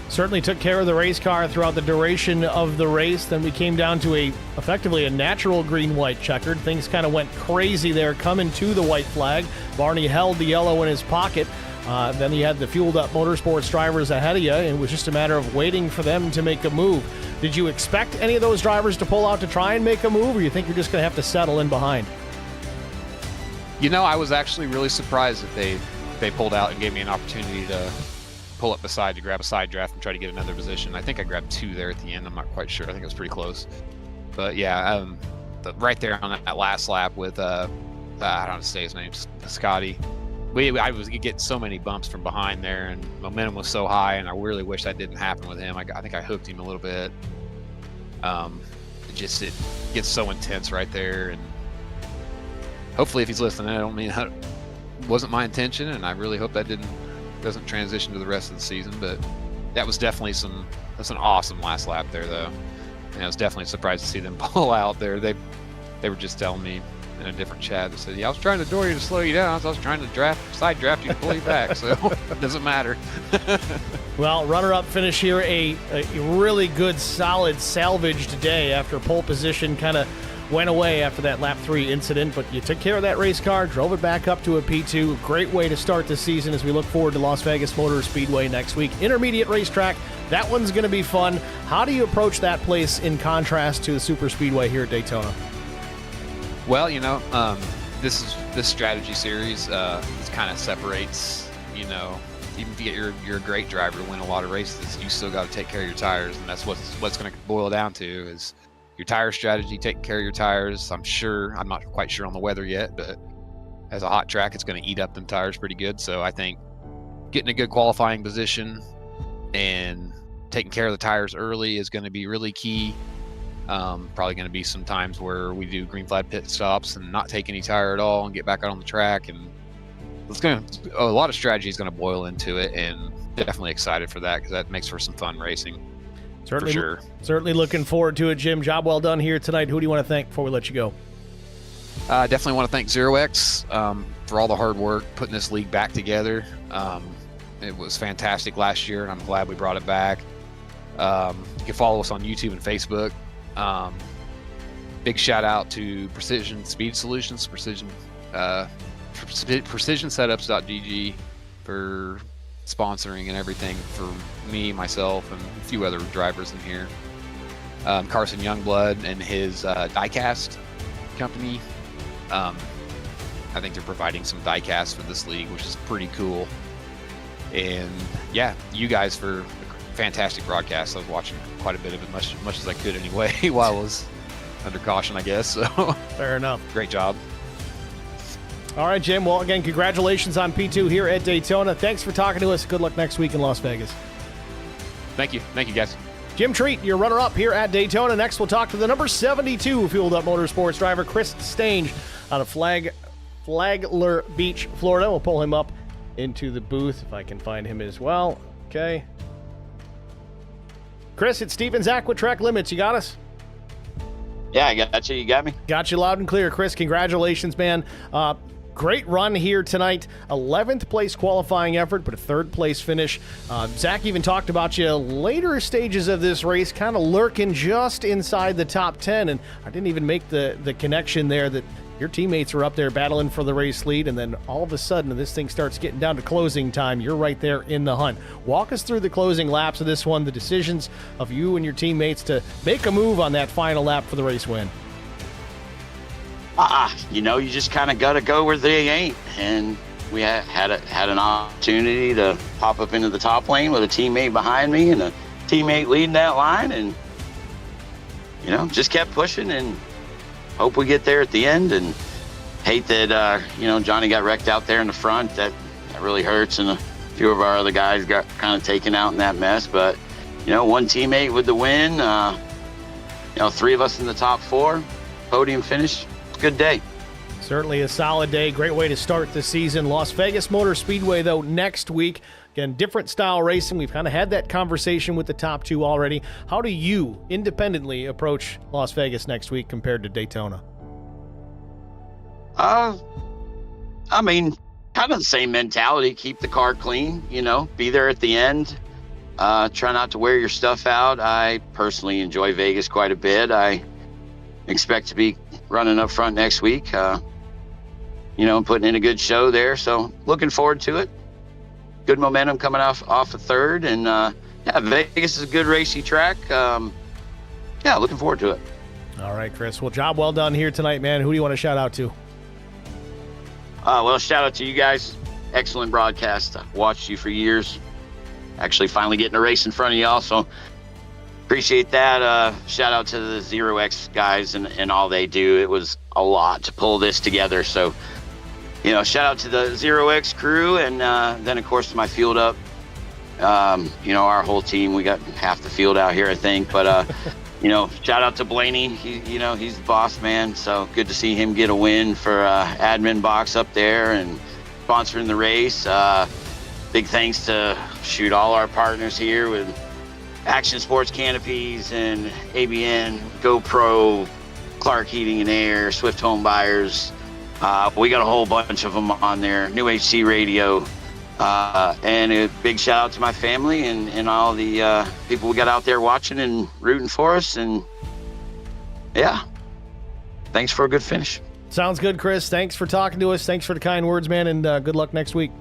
certainly took care of the race car throughout the duration of the race. Then we came down to effectively a natural green-white checkered. Things kind of went crazy there coming to the white flag. Barney held the yellow in his pocket. Then you had the fueled-up motorsports drivers ahead of you, and it was just a matter of waiting for them to make a move. Did you expect any of those drivers to pull out to try and make a move, or you think you're just going to have to settle in behind? I was actually really surprised that they pulled out and gave me an opportunity to pull up beside to grab a side draft and try to get another position. I think I grabbed 2 there at the end. I'm not quite sure. I think it was pretty close. But yeah, right there on that last lap with I don't know to say his name, Scotty. I was getting so many bumps from behind there, and momentum was so high, and I really wish that didn't happen with him. I think I hooked him a little bit. It gets so intense right there, and hopefully if he's listening, I don't mean that wasn't my intention, and I really hope that doesn't transition to the rest of the season. But that was definitely that's an awesome last lap there, though, and I was definitely surprised to see them pull out there. They were just telling me in a different chat. They said, yeah, I was trying to door you to slow you down, so I was trying to side draft you to pull you back, so it doesn't matter. Well, runner-up finish here, a really good, solid salvage today after pole position kind of went away after that lap 3 incident, but you took care of that race car, drove it back up to a P2. Great way to start the season as we look forward to Las Vegas Motor Speedway next week. Intermediate racetrack, that one's going to be fun. How do you approach that place in contrast to the Super Speedway here at Daytona? Well, this strategy series kind of separates, even if you're a great driver to win a lot of races, you still got to take care of your tires, and that's what's going to boil down to is your tire strategy, taking care of your tires. I'm not quite sure on the weather yet, but as a hot track, it's going to eat up them tires pretty good. So I think getting a good qualifying position and taking care of the tires early is going to be really key. Probably going to be some times where we do green flag pit stops and not take any tire at all and get back out on the track, and a lot of strategy is going to boil into it, and definitely excited for that because that makes for some fun racing. Certainly, for sure. Certainly looking forward to it, Jim. Job well done here tonight. Who do you want to thank before we let you go? Definitely want to thank ZeroX for all the hard work putting this league back together. It was fantastic last year, and I'm glad we brought it back. You can follow us on YouTube and Facebook. Big shout out to Precision Speed Solutions, precisionsetups.gg for sponsoring and everything for me, myself, and a few other drivers in here. Carson Youngblood and his diecast company. I think they're providing some diecast for this league, which is pretty cool. And yeah, you guys for fantastic broadcast. I was watching quite a bit of it, much as I could anyway, while I was under caution, I guess. So fair enough. Great job. All right, Jim. Well, again, congratulations on P2 here at Daytona. Thanks for talking to us. Good luck next week in Las Vegas. Thank you, guys. Jim Treat, your runner-up here at Daytona. Next, we'll talk to the number 72 fueled-up motorsports driver, Chris Stange, out of Flagler Beach, Florida. We'll pull him up into the booth if I can find him as well. Okay. Chris, it's Steve and Zach with Trek Limits. You got us? Yeah, I got you. You got me? Got you loud and clear. Chris, congratulations, man. Great run here tonight. 11th place qualifying effort, but a 3rd place finish. Zach even talked about you later stages of this race, kind of lurking just inside the top 10, and I didn't even make the connection there that your teammates were up there battling for the race lead, and then all of a sudden this thing starts getting down to closing time. You're right there in the hunt. Walk us through the closing laps of this one, the decisions of you and your teammates to make a move on that final lap for the race win. You just kind of got to go where they ain't, and we had an opportunity to pop up into the top lane with a teammate behind me and a teammate leading that line, and just kept pushing and hope we get there at the end. And hate that, Johnny got wrecked out there in the front. That really hurts. And a few of our other guys got kind of taken out in that mess. But, one teammate with the win, 3 of us in the top 4, podium finish. Good day. Certainly a solid day. Great way to start the season. Las Vegas Motor Speedway, though, next week. Again, different style racing. We've kind of had that conversation with the top 2 already. How do you independently approach Las Vegas next week compared to Daytona? Kind of the same mentality. Keep the car clean, be there at the end. Try not to wear your stuff out. I personally enjoy Vegas quite a bit. I expect to be running up front next week, putting in a good show there. So looking forward to it. Good momentum coming off a third. And Vegas is a good racy track. Looking forward to it. All right, Chris. Well, job well done here tonight, man. Who do you want to shout out to? Shout out to you guys. Excellent broadcast. I've watched you for years. Actually finally getting a race in front of y'all, so appreciate that. Shout out to the ZeroX guys and all they do. It was a lot to pull this together, so shout out to the ZeroX crew, and then of course to my field up. Our whole team. We got half the field out here, I think, but shout out to Blaney. He's the boss man, so good to see him get a win for admin Boxx up there and sponsoring the race. Big thanks to all our partners here with Action Sports Canopies and ABN, GoPro, Clark Heating and Air, Swift Home Buyers. We got a whole bunch of them on there. New HC Radio. And a big shout out to my family and all the people we got out there watching and rooting for us. And thanks for a good finish. Sounds good, Chris. Thanks for talking to us. Thanks for the kind words, man, and good luck next week.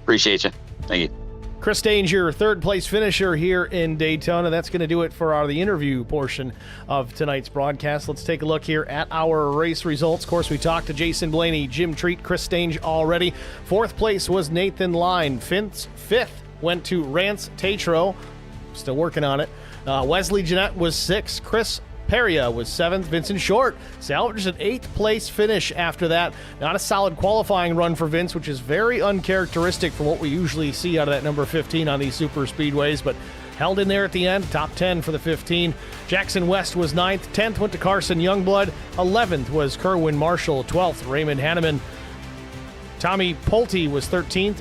Appreciate you. Thank you. Chris Danger, third place finisher here in Daytona. That's going to do it for the interview portion of tonight's broadcast. Let's take a look here at our race results. Of course, we talked to Jason Blaney, Jim Treat, Chris Danger already. Fourth place was Nathan Line. Fifth went to Rance Tatro. Still working on it. Wesley Jeanette was 6th. Chris Peria was 7th. Vincent Short salvaged an 8th place finish after that. Not a solid qualifying run for Vince, which is very uncharacteristic for what we usually see out of that number 15 on these super speedways, but held in there at the end. Top 10 for the 15. Jackson West was 9th. 10th went to Carson Youngblood. 11th was Kerwin Marshall. 12th, Raymond Hanneman. Tommy Pulte was 13th.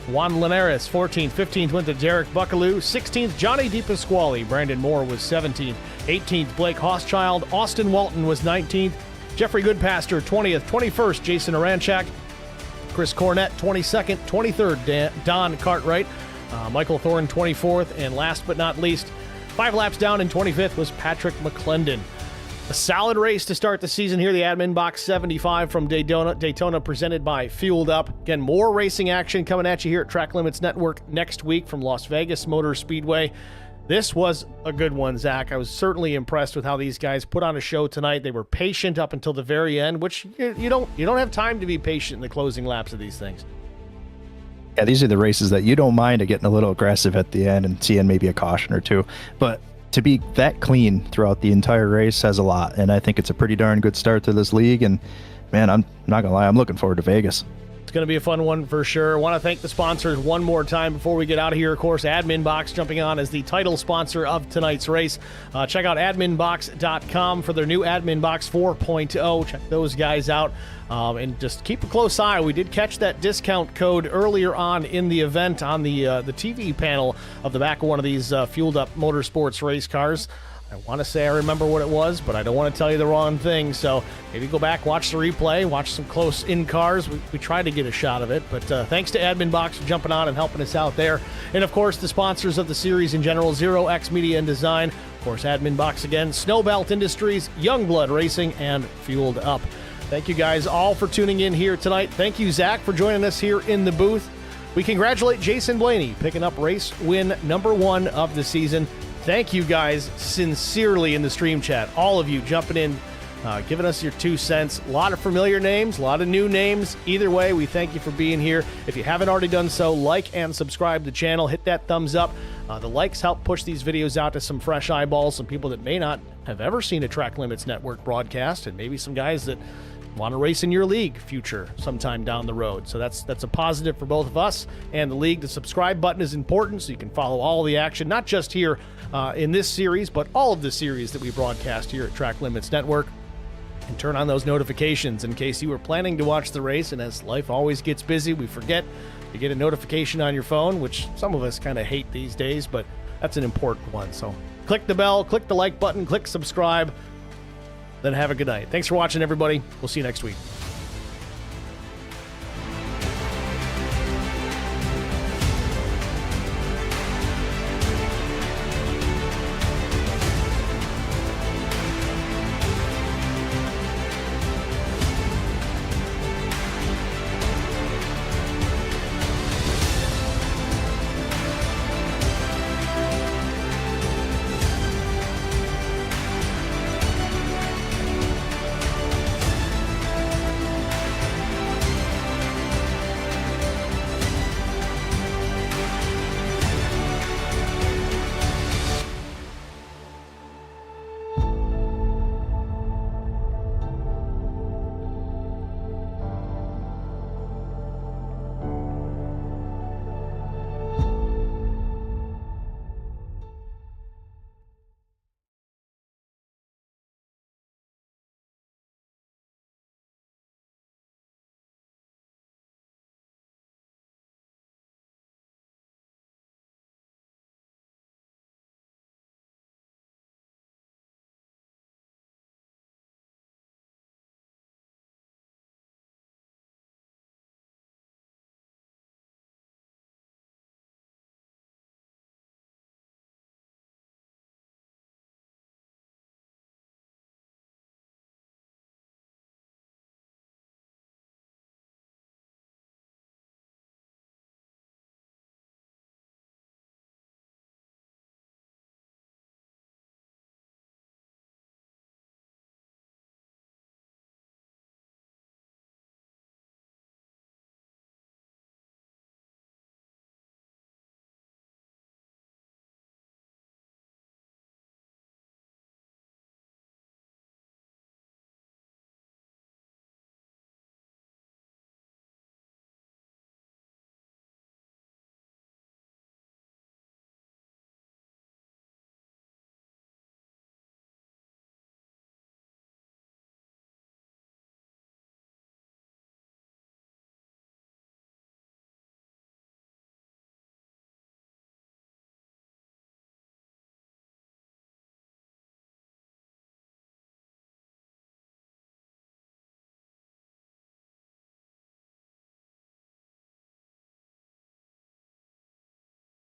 Juan Linares, 14th. 15th went to Derek Buckaloo. 16th, Johnny DePasquale. Brandon Moore was 17th. 18th, Blake Hochschild. Austin Walton was 19th. Jeffrey Goodpaster, 20th. 21st, Jason Aranchak. Chris Cornett, 22nd. 23rd, Don Cartwright. Michael Thorne, 24th. And last but not least, 5 laps down in 25th was Patrick McClendon. A solid race to start the season here. The Admin Box 75 from Daytona presented by Fueled Up. Again, more racing action coming at you here at Track Limits Network next week from Las Vegas Motor Speedway. This was a good one, Zach. I was certainly impressed with how these guys put on a show tonight. They were patient up until the very end, which you don't have time to be patient in the closing laps of these things. Yeah, these are the races that you don't mind getting a little aggressive at the end and seeing maybe a caution or two. But to be that clean throughout the entire race says a lot, and I think it's a pretty darn good start to this league. And man, I'm not gonna lie, I'm looking forward to Vegas. It's going to be a fun one for sure. I want to thank the sponsors one more time before we get out of here. Of course, Admin Box jumping on as the title sponsor of tonight's race. Check out adminbox.com for their new Admin Box 4.0. Check those guys out. And just keep a close eye. We did catch that discount code earlier on in the event on the TV panel of the back of one of these Fueled Up Motorsports race cars. I want to say I remember what it was, but I don't want to tell you the wrong thing. So maybe go back, watch the replay, watch some close-in cars. We tried to get a shot of it, but thanks to Admin Box for jumping on and helping us out there. And, of course, the sponsors of the series in general, ZeroX Media and Design. Of course, Admin Box again, Snowbelt Industries, Youngblood Racing, and Fueled Up. Thank you guys all for tuning in here tonight. Thank you, Zach, for joining us here in the booth. We congratulate Jason Blaney picking up race win number 1 of the season. Thank you guys sincerely in the stream chat. All of you jumping in, giving us your 2 cents. A lot of familiar names, a lot of new names. Either way, we thank you for being here. If you haven't already done so, like and subscribe to the channel. Hit that thumbs up. The likes help push these videos out to some fresh eyeballs, some people that may not have ever seen a Track Limits Network broadcast, and maybe some guys that want to race in your league future sometime down the road. So that's a positive for both of us and the league. The subscribe button is important so you can follow all the action, not just here in this series, but all of the series that we broadcast here at Track Limits Network. And turn on those notifications in case you were planning to watch the race, and as life always gets busy, we forget. You get a notification on your phone, which some of us kind of hate these days, but that's an important one. So click the bell, click the like button, click subscribe, then have a good night. Thanks for watching, everybody. We'll see you next week.